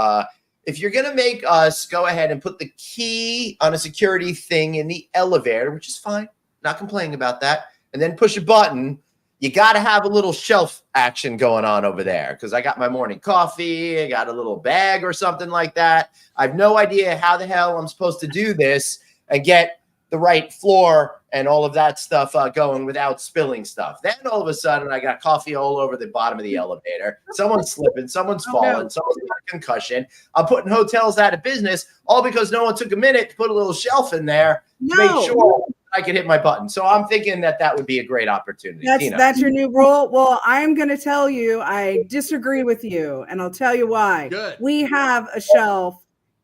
if you're going to make us go ahead and put the key on a security thing in the elevator, which is fine, not complaining about that, and then push a button, you got to have a little shelf action going on over there because I got my morning coffee, I got a little bag or something like that. I have no idea how the hell I'm supposed to do this and get the right floor and all of that stuff going without spilling stuff. Then all of a sudden, I got coffee all over the bottom of the elevator. Someone's slipping, someone's falling, someone's got a concussion. I'm putting hotels out of business all because no one took a minute to put a little shelf in there to make sure I could hit my button. So I'm thinking that would be a great opportunity. That's your new rule. Well, I'm going to tell you, I disagree with you, and I'll tell you why. Good. We have a shelf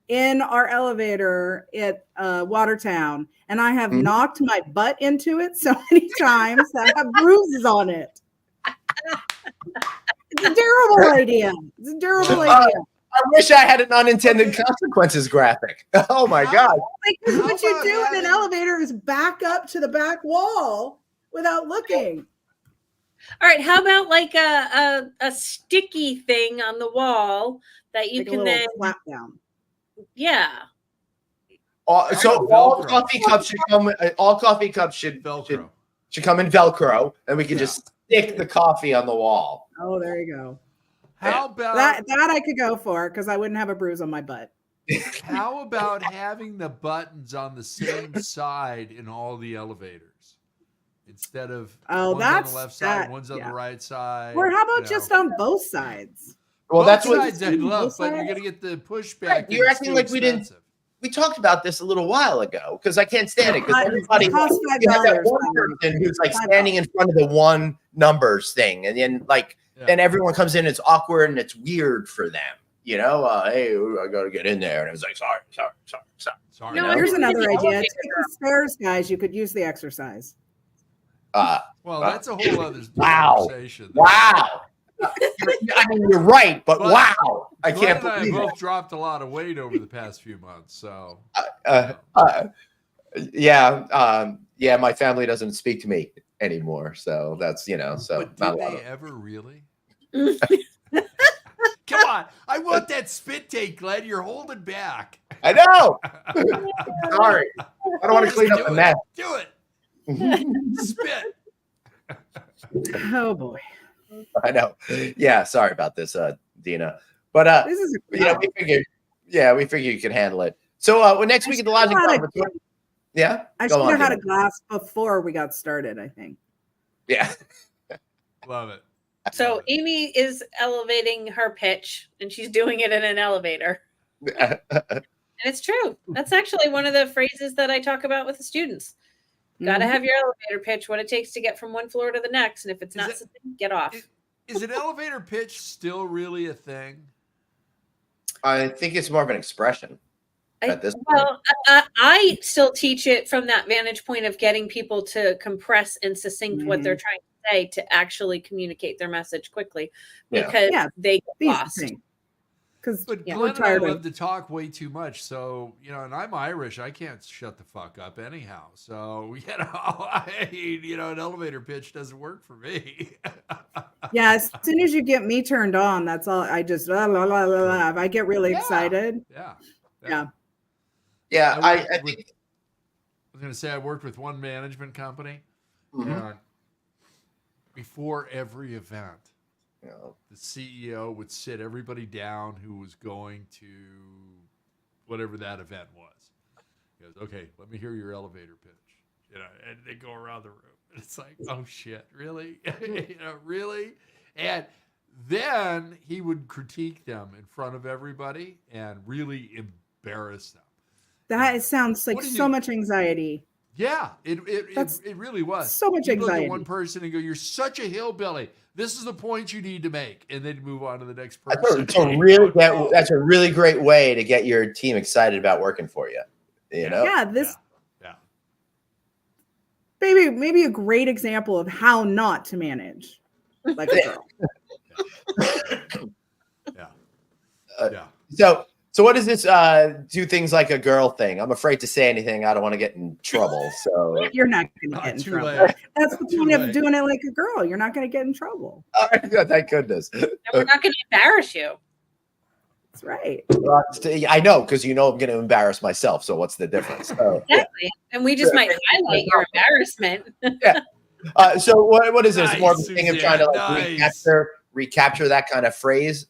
in our elevator at Watertown, and I have knocked my butt into it so many times that I have bruises on it. It's a terrible idea. It's a terrible idea. I wish I had an unintended consequences graphic. Oh my God. Because How what you about do in an having- elevator is back up to the back wall without looking. All right. How about like a sticky thing on the wall that you Like a can little then, flap down. yeah. So Velcro. all coffee cups should come. All coffee cups should Velcro. come in Velcro, and we can Yeah. just stick the coffee on the wall. Oh, there you go. How about That I could go for because I wouldn't have a bruise on my butt. how about having the buttons on the same side in all the elevators instead of Oh, one's on that's- the left side, that- one's on yeah. the right side? Or how about you just know. on both sides? Well, Both that's what sides I'd love, both but you're sides? gonna get the pushback. Right, that you're it's acting too like we didn't- expensive. we talked about this a little while ago because I can't stand it because It everybody costs you have that $5. one person who's like $5. standing in front of the one numbers thing, and then Yeah. then everyone comes in, it's awkward and it's weird for them. Hey, I got to get in there, and it was like, sorry. Sorry. No, know? Here's it's another the idea. elevator. Take the stairs, guys. You could use the exercise. Well, that's a whole other Wow. conversation. Wow. I mean, you're right, but But wow, I Glenn can't and I believe it. both dropped a lot of weight over the past few months, so Yeah, my family doesn't speak to me anymore, so that's so but not did a lot they of- ever really? Come on, I want that spit take, Glenn. You're holding back. I know. Sorry, I don't want to clean up Do the it. mess. Do it. Spit. Oh boy, I know. Yeah, sorry about this, Dina. But this is we figured you could handle it. So next week at the Lodging I Conference. Yeah, I go should on, have had a Dina. glass before we got started. I think. Yeah. Love it. So Amy is elevating her pitch and she's doing it in an elevator. And it's true. That's actually one of the phrases that I talk about with the students. Got to Mhm. have your elevator pitch, what it takes to get from one floor to the next. And if it's Is not it- something, get off. Is an elevator pitch still really a thing? I think it's more of an expression at this point. Well, I still teach it from that vantage point of getting people to compress and succinct what they're trying to say to actually communicate their message quickly Yeah. because Yeah, they get These lost. things. Because But Yeah. Glenn and I tired love of. to talk way too much, so and I'm Irish. I can't shut the fuck up anyhow. So an elevator pitch doesn't work for me. Yeah, as soon as you get me turned on, that's all. I just la, la, la, la, la. If I get really Yeah. excited. Yeah. Yeah. Yeah, I I worked with- think. I was going to say I worked with one management company, Mhm. and before every event, You know, the CEO would sit everybody down who was going to whatever that event was. He goes, okay, let me hear your elevator pitch. You know, and they go around the room. And it's like, oh shit, really? You know, really? And then he would critique them in front of everybody and really embarrass them. That sounds like What do so you- much anxiety. Yeah, it That's really was. so much You'd look at anxiety. one person and go, "You're such a hillbilly. This is the point you need to make," and then move on to the next That's person. that's a really great way to get your team excited about working for you. You know, Yeah, this Yeah. maybe a great example of how not to manage like a girl. Yeah. Uh, Yeah. So what does this do things like a girl thing? I'm afraid to say anything. I don't want to get in trouble. So You're not going to Not get in too trouble. late. That's the Too point of late. doing it like a girl. You're not going to get in trouble. thank goodness. And we're not going to embarrass you. That's right. I know, because you know I'm going to embarrass myself. So what's the difference? So, yeah. Exactly. And we just might highlight your embarrassment. So what is this? Nice, More of a thing of trying to like, Nice. recapture that kind of phrase?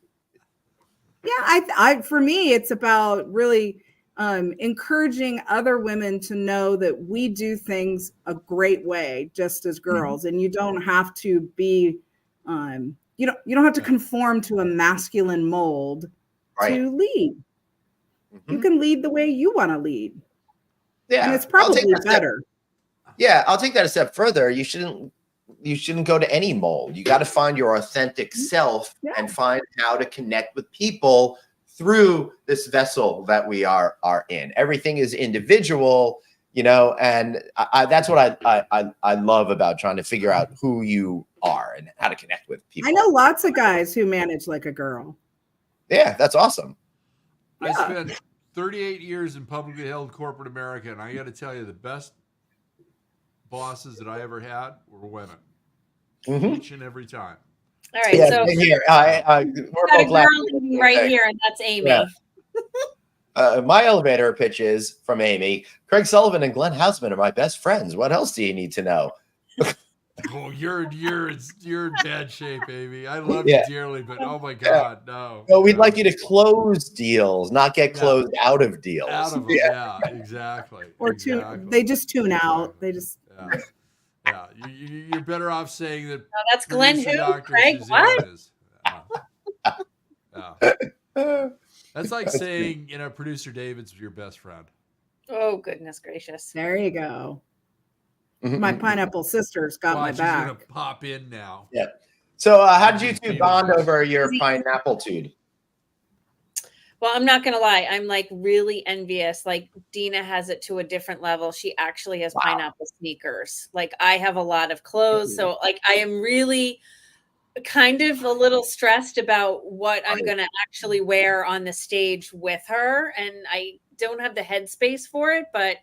Yeah, I for me, it's about really encouraging other women to know that we do things a great way, just as girls, and you don't have to be, you don't have to conform to a masculine mold Right. to lead. You Mhm. can lead the way you want to lead, Yeah, and it's I'll take probably that step- better. Yeah, I'll take that a step further. You shouldn't go to any mold. You got to find your authentic self Yeah. and find how to connect with people through this vessel that we are in. Everything is individual, you know, and that's what I love about trying to figure out who you are and how to connect with people. I know lots of guys who manage like a girl. Yeah, that's awesome. I Yeah. spent 38 years in publicly held corporate America, and I got to tell you, the best bosses that I ever had were women, Mhm. each and every time. All right. Yeah, So same we've here. We're got a both laughing. girl leading right here, and that's Amy. Yeah. My elevator pitch is from Amy. Craig Sullivan and Glenn Hausman are my best friends. What else do you need to know? Oh, you're in bad shape, Amy. I love Yeah. you dearly, but oh my God, no. No, we'd no. like you to close deals, not get Yeah. closed out of deals. Out of them, Yeah. yeah, exactly. Or exactly. they just tune out. They just Yeah. You're better off saying that. No, that's Glenn producer who? Dr. Craig Suzanne what? is. Yeah. That's like saying, producer David's your best friend. Oh, goodness gracious. there you go. Mhm. My pineapple sisters got my Watch, he's gonna back. pop in now. So, how did you two bond over your pineapple tude? Well, I'm not going to lie. I'm like really envious. Like Dina has it to a different level. She actually has pineapple sneakers. Like I have a lot of clothes. So like I am really kind of a little stressed about what I'm going to actually wear on the stage with her. And I don't have the headspace for it, but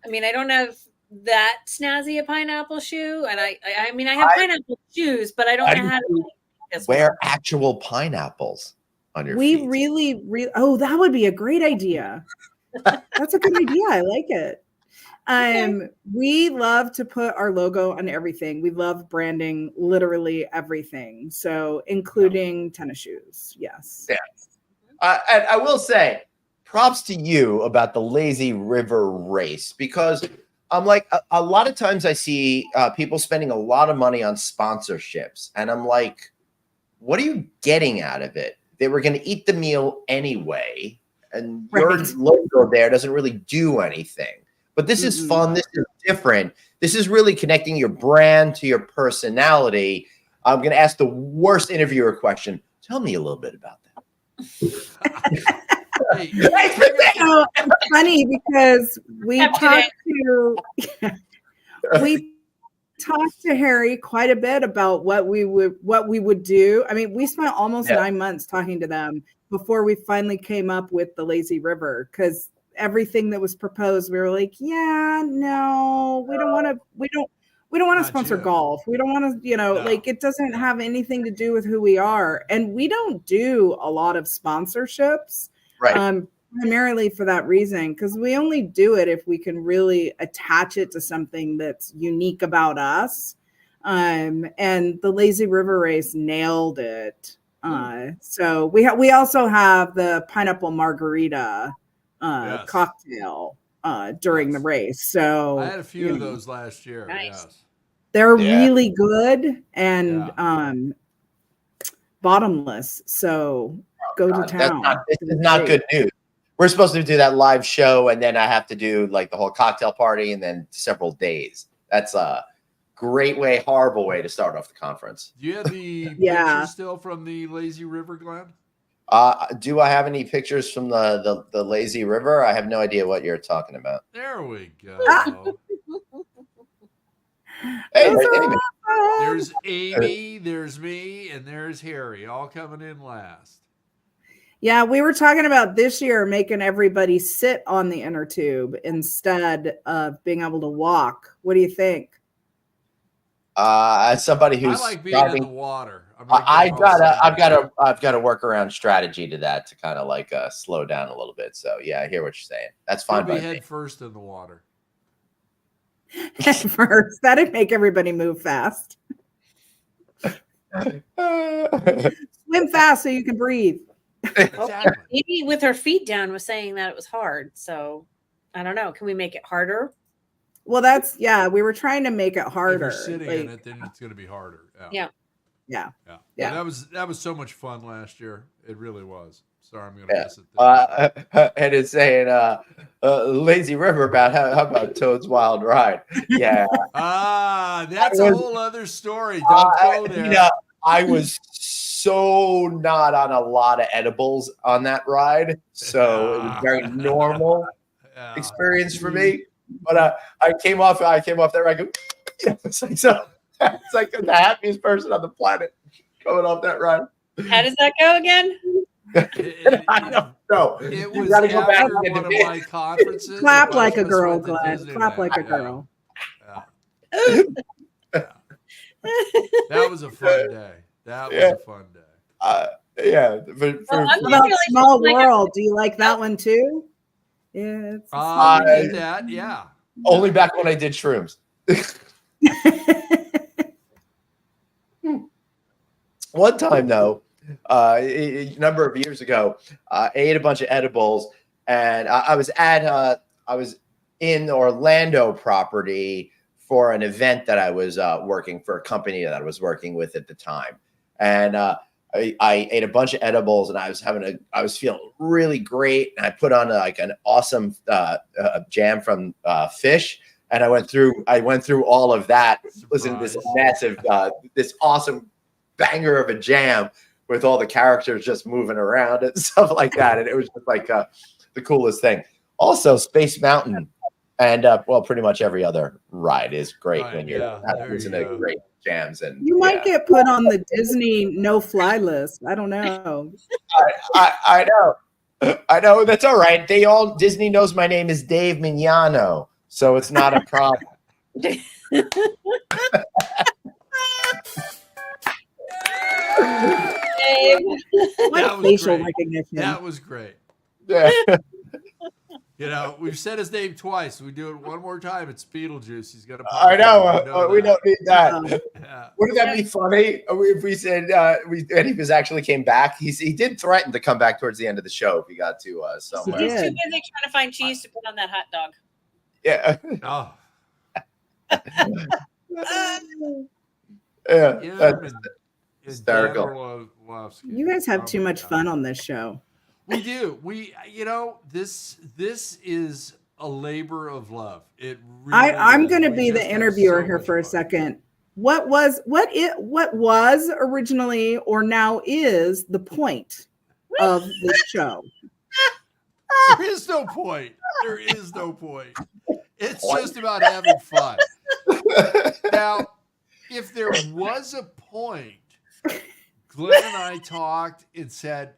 I mean, I don't have that snazzy a pineapple shoe. And I mean, I have pineapple shoes, but I don't know how to make this Wear work. actual pineapples on your We feet. really, oh, that would be a great idea. That's a good idea. I like it. We love to put our logo on everything. We love branding literally everything. So including tennis shoes. Yes. Yeah. And I will say, props to you about the Lazy River race, because I'm like, a lot of times I see people spending a lot of money on sponsorships, and I'm like, what are you getting out of it? They were going to eat the meal anyway, and your Right. logo there doesn't really do anything. But this is fun. This is different. This is really connecting your brand to your personality. I'm going to ask the worst interviewer question. Tell me a little bit about that. Hey, So it's funny because we talked to Harry quite a bit about what we would do. I mean, we spent almost 9 months talking to them before we finally came up with the Lazy River, because everything that was proposed, we were like, yeah, no, we don't want to Not sponsor you. golf. We don't want to, No. like, it doesn't have anything to do with who we are. And we don't do a lot of sponsorships. Right. Primarily for that reason, because we only do it if we can really attach it to something that's unique about us. And the Lazy River Race nailed it. So we also have the pineapple margarita Yes. cocktail during the Yes. race. So I had a few you of know, those last year. Nice. Yes. they're Yeah. really good and Yeah. bottomless. So go to This town. is not good news. We're supposed to do that live show, and then I have to do like the whole cocktail party, and then several days. That's a great way, horrible way to start off the conference. Do you have the Yeah. picture still from the Lazy River, Glenn? Do I have any pictures from the lazy river? I have no idea what you're talking about. There we go. Hey, Those are anyway, awesome. There's Amy, there's me, and there's Harry, all coming in last. Yeah, we were talking about this year making everybody sit on the inner tube instead of being able to walk. What do you think? as somebody I who's like being in driving, the water. I'm not I've getting all sad. got a workaround strategy to that to kind of like slow down a little bit. So yeah, I hear what you're saying. That's fine I'll be by me. head first in the water. At first, that'd make everybody move fast. Swim fast so you can breathe. Exactly. Amy, with her feet down, was saying that it was hard. So I don't know. Can we make it harder? Well, we were trying to make it If harder. you're sitting in like- it, then it's going to be harder. Yeah. Yeah. Yeah. Yeah. That was so much fun last year. It really was. Sorry, I'm going to Yeah. miss it. This year. And it's saying lazy river about how about Toad's Wild Ride. Yeah. That's a was- whole other story. Don't go there. You know, I was so not on a lot of edibles on that ride, so it was very normal Yeah. experience for me. But I came off that ride. Go, yeah, it's like so. It's like the happiest person on the planet coming off that ride. How does that go again? I don't know. It You was gotta go back after and get one the of video. my conferences. Clap a like bunch a of us girl, went to Glenn. Clap Disneyland. like a Yeah. girl. Yeah. That was a fun day. That was Yeah. a fun day. Yeah, for Well, I'm What not about really Small like a- World? Do you like that one too? Yeah. It's a I I- did that. Yeah. only back when I did shrooms. One time though, a number of years ago, I ate a bunch of edibles, and I was in the Orlando property for an event that I was working for, a company that I was working with at the time, and I ate a bunch of edibles, and I was feeling really great, and I put on like an awesome jam from Fish. And I went through all of that. Listen to this Surprise. massive, this awesome banger of a jam with all the characters just moving around and stuff like that. And it was just like the coolest thing. Also, Space Mountain and well, pretty much every other ride is great Right, when you're yeah, there you listening to go. great jams. And You might yeah. get put on the Disney no-fly list. I don't know. I know. I know. That's all right. Disney knows my name is Dave Mignano, so it's not a problem. Dave. What That was facial great. recognition. That was great. Yeah. You know, we've said his name twice. We do it one more time. It's Beetlejuice. He's gonna. I know. We don't need that. Yeah. Wouldn't that be funny if we said and he was actually came back? He did threaten to come back towards the end of the show if he got to somewhere. He's too did. busy trying to find cheese to put on that hot dog. Yeah, Oh, yeah. him That's and hysterical. Dan Orlovsky. You guys have Oh too my much God. fun on this show. We do. This is a labor of love. It really I'm is. going to We be just the have interviewer so here much for a fun. second. What was originally or now is the point of this show? There is no point. There is no point. It's just about having fun. Now, if there was a point, Glenn and I talked and said,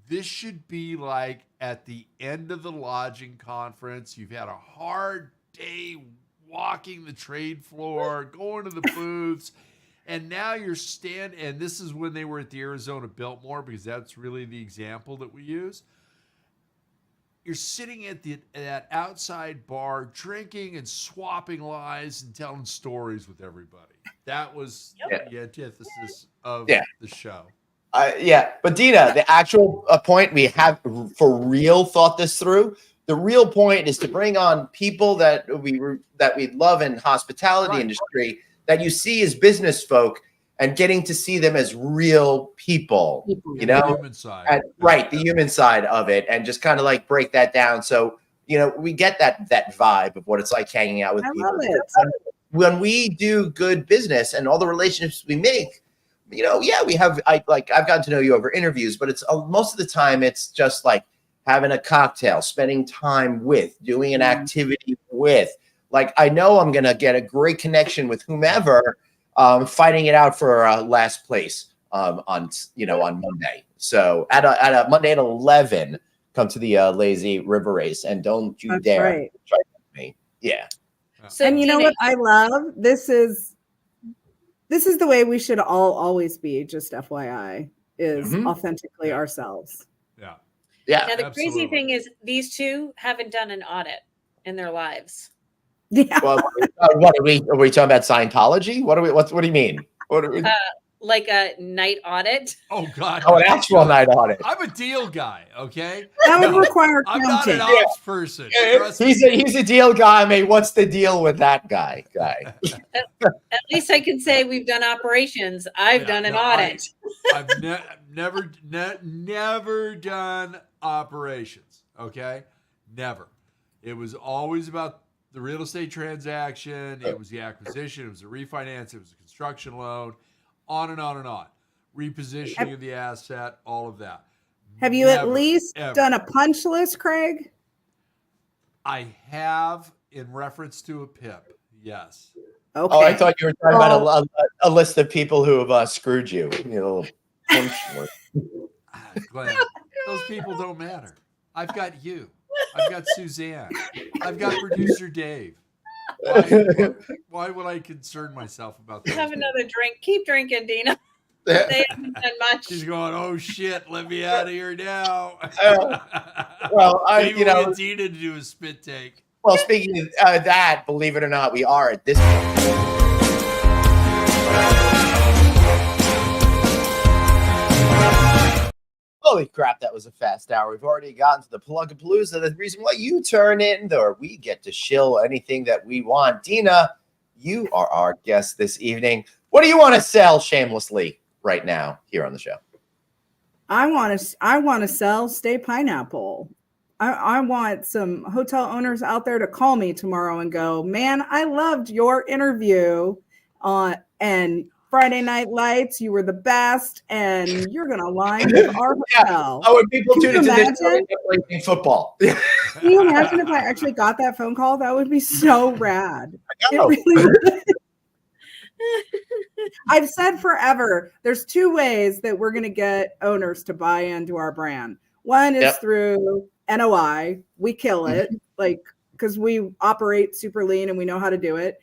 this should be like at the end of the lodging conference. You've had a hard day walking the trade floor, going to the booths, and now you're and this is when they were at the Arizona Biltmore, because that's really the example that we use. you're sitting at that outside bar drinking and swapping lies and telling stories with everybody. That was the antithesis of the show. Yeah, but Dina, the actual point we have for real thought this through. The real point is to bring on people that we love in hospitality industry that you see as business folk and getting to see them as real people, you know, the human side. The human side of it, and just kind of like break that down. So, you know, we get that vibe of what it's like hanging out with people. Love it. When we do good business and all the relationships we make, you know, I've gotten to know you over interviews, but it's most of the time it's just like having a cocktail, spending time with, doing an activity with. Like, I know I'm gonna get a great connection with whomever, fighting it out for last place on Monday. So at a Monday at 11, come to the Lazy River Race, and don't you dare try to beat me. Yeah. So And you know Dina, what I love? This is the way we should all always be, just FYI, is authentically ourselves. Yeah. Yeah. Now the Absolutely. crazy thing is these two haven't done an audit in their lives. Yeah. Well, what are we talking about? Scientology? What do you mean? What are we, Like a night audit. Oh God. an actual night audit. I'm a deal guy. Okay. That would require I'm not an counting. ops person. Trust me. He's a deal guy. I mean, what's the deal with that guy? At least I can say we've done operations. I've done an audit. I've never done operations. Okay, never. It was always about the real estate transaction. It was the acquisition. It was the refinance. It was a construction loan. On and on and on. Repositioning of the asset. All of that. Have you at Never, least ever. done a punch list, Craig? I have, in reference to a PIP. Yes. Okay. Oh, I thought you were talking about a list of people who have screwed you. You know, Glenn, those people don't matter. I've got you. I've got Suzanne. I've got producer Dave. Why would I concern myself about that? Have another drink. Keep drinking, Dina. They haven't done much. She's going, oh shit, let me out of here now. well, Maybe we'll get Dina to do a spit take. Well, speaking of that, believe it or not, we are at this point. Holy crap, that was a fast hour. We've already gotten to the Plug-a-Palooza. The reason why you turn in, or we get to shill anything that we want. Dina, you are our guest this evening. What do you want to sell shamelessly right now here on the show? I want to sell Stay Pineapple. I want some hotel owners out there to call me tomorrow and go, man, I loved your interview and Friday Night Lights. You were the best, and you're going to line with our hotel. Oh, and people tune Can you into this imagine? playing football. Can you imagine if I actually got that phone call? That would be so rad. I know. It really would. I've said forever, there's two ways that we're going to get owners to buy into our brand. One is through NOI. We kill it, like, because we operate super lean and we know how to do it.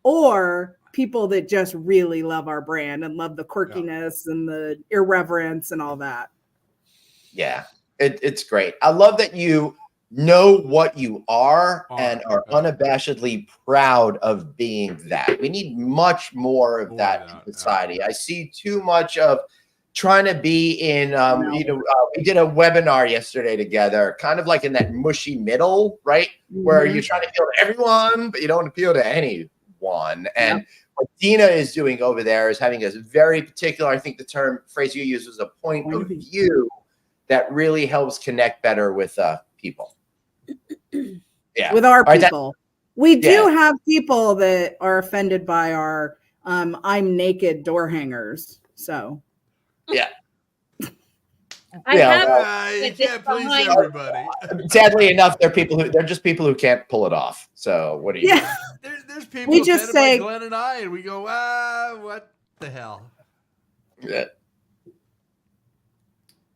Or people that just really love our brand and love the quirkiness and the irreverence and all that. Yeah, it's great. I love that you know what you are and are unabashedly proud of being that. We need much more of that in society. I see too much of trying to be in, we did a webinar yesterday together, kind of like in that mushy middle, right? Where you're trying to appeal to everyone, but you don't appeal to anyone. And what Dina is doing over there is having a very particular, I think the phrase you used was a point of view that really helps connect better with people. Yeah. With our people. We do have people that are offended by our I'm naked door hangers. So yeah. I have you can't please everybody. Sadly enough, they're just people who can't pull it off. So what do you? Yeah. There's people We just offended say- by Glenn and I, and we go, what the hell?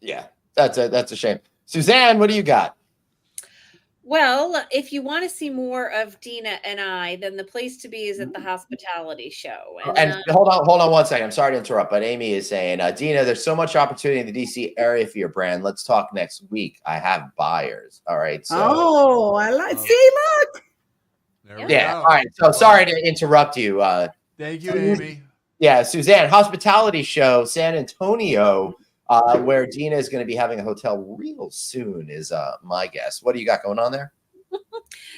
Yeah, that's a shame. Suzanne, what do you got? Well, if you want to see more of Dina and I, then the place to be is at the hospitality show. And hold on 1 second. I'm sorry to interrupt, but Amy is saying, Dina, there's so much opportunity in the DC area for your brand. Let's talk next week. I have buyers. All right. So Oh, I like. See, look. There we yeah. go. All right. So sorry to interrupt you. Thank you, Amy. Yeah, Suzanne, hospitality show, San Antonio, where Dina is going to be having a hotel real soon is my guess. What do you got going on there?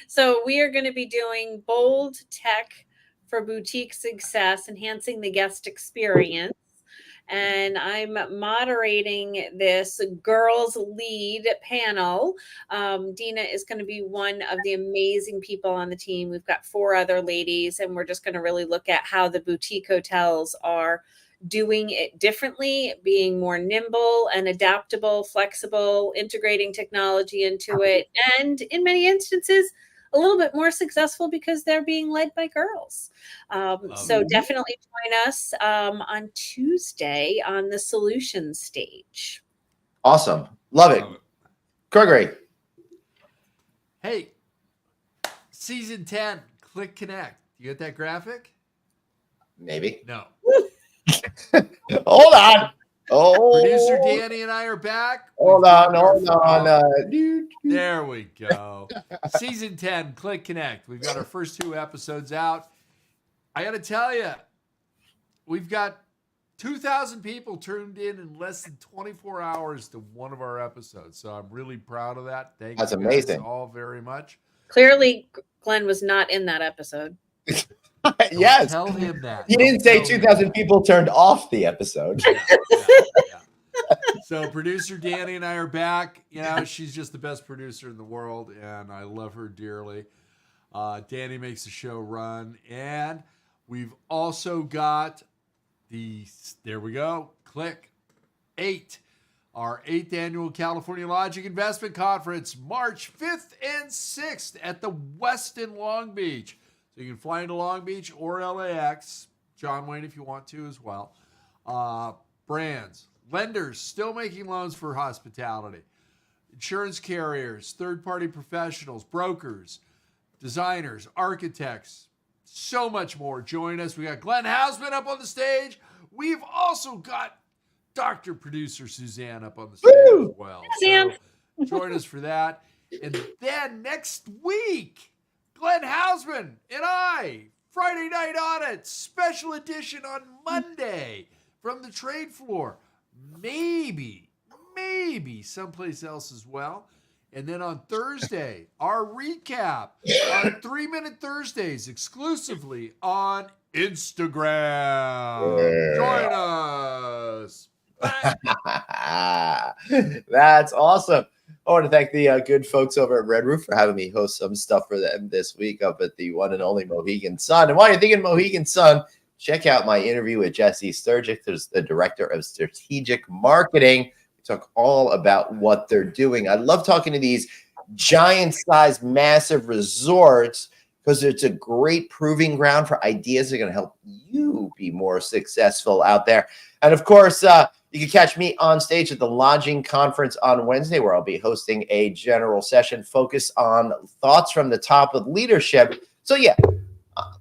So we are going to be doing bold tech for boutique success, enhancing the guest experience. And I'm moderating this girls lead panel. Dina is going to be one of the amazing people on the team. We've got 4 other ladies, and we're just going to really look at how the boutique hotels are doing it differently, being more nimble and adaptable, flexible, integrating technology into it, and in many instances, a little bit more successful because they're being led by girls. So definitely join us on Tuesday on the Solutions stage. Awesome. Love it. Gregory. Hey, season 10, Click Connect. You get that graphic? Maybe. No. Hold on. Oh, Producer Danny and I are back. Hold We've got on. our- Dude. There we go. Season 10, Click Connect. We've got our first 2 episodes out. I got to tell you, we've got 2,000 people tuned in less than 24 hours to one of our episodes. So I'm really proud of that. Thank That's you guys amazing. all very much. Clearly, Glenn was not in that episode. Yes. Tell him that. He didn't say Don't tell him 2,000 that. people turned off the episode. Yeah. So producer Danny and I are back. You know, she's just the best producer in the world, and I love her dearly. Danny makes the show run, and we've also got there we go, Click 8, our 8th annual California Lodging Investment Conference, March 5th and 6th at the Westin Long Beach. So you can fly into Long Beach or LAX, John Wayne if you want to as well. Brands, lenders still making loans for hospitality, insurance carriers, third-party professionals, brokers, designers, architects, so much more. Join us. We got Glenn Hausman up on the stage. We've also got Dr. Producer Suzanne up on the stage as well. So join us for that. And then next week, Glenn Hausman and I, Friday Night Audit, special edition on Monday from the trade floor. Maybe someplace else as well. And then on Thursday, our recap on 3-Minute Thursdays exclusively on Instagram. Join us. Bye. That's awesome. I want to thank the good folks over at Red Roof for having me host some stuff for them this week up at the one and only Mohegan Sun. And while you're thinking Mohegan Sun, check out my interview with Jesse Sturgic, who's the director of strategic marketing. We talk all about what they're doing. I love talking to these giant-sized, massive resorts because it's a great proving ground for ideas that are going to help you be more successful out there. And of course, you can catch me on stage at the Lodging Conference on Wednesday, where I'll be hosting a general session focused on thoughts from the top of leadership. So yeah,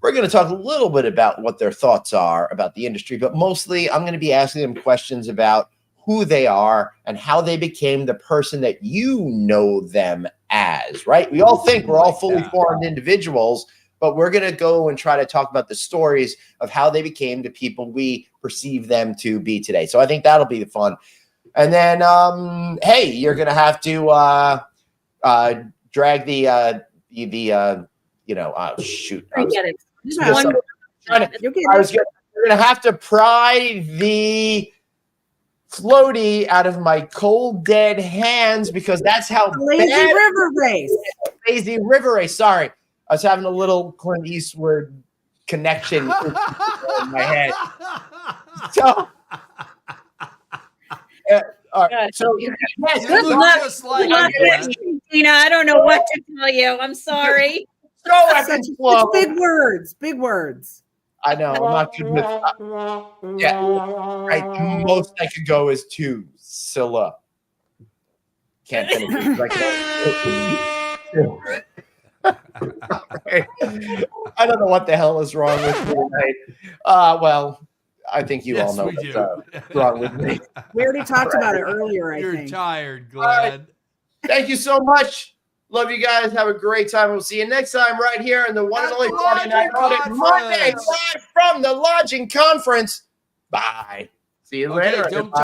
we're going to talk a little bit about what their thoughts are about the industry, but mostly I'm going to be asking them questions about who they are and how they became the person that you know them as, right? We all think we're all fully formed individuals, but we're going to go and try to talk about the stories of how they became the people we perceive them to be today. So I think that'll be the fun. And then, hey, you're going to have to drag the shoot. I get it. Yeah. You'll get it. You're going to have to pry the floaty out of my cold, dead hands because that's how Lazy bad river race. Lazy River Race. Sorry. I was having a little Clint Eastwood connection in my head. So, all right. So, You yes, Good look luck. just like Good luck him, with you, Tina. I don't know what to tell you. I'm sorry. so epic flow. It's big words. Big words. I know. I'm not good with. Yeah. Right. Most I could go is 2. Scylla. Can't finish it. Like, Right. I don't know what the hell is wrong with me tonight. Well, I think you all Yes, know we what's do. wrong with me. We already talked about it earlier, I You're think. tired, right. Glenn. Thank you so much. Love you guys. Have a great time. We'll see you next time right here in the one and At only the Friday Night Lodging Audit Monday, Conference. live from the Lodging Conference. Bye. See you Okay, later. don't everybody.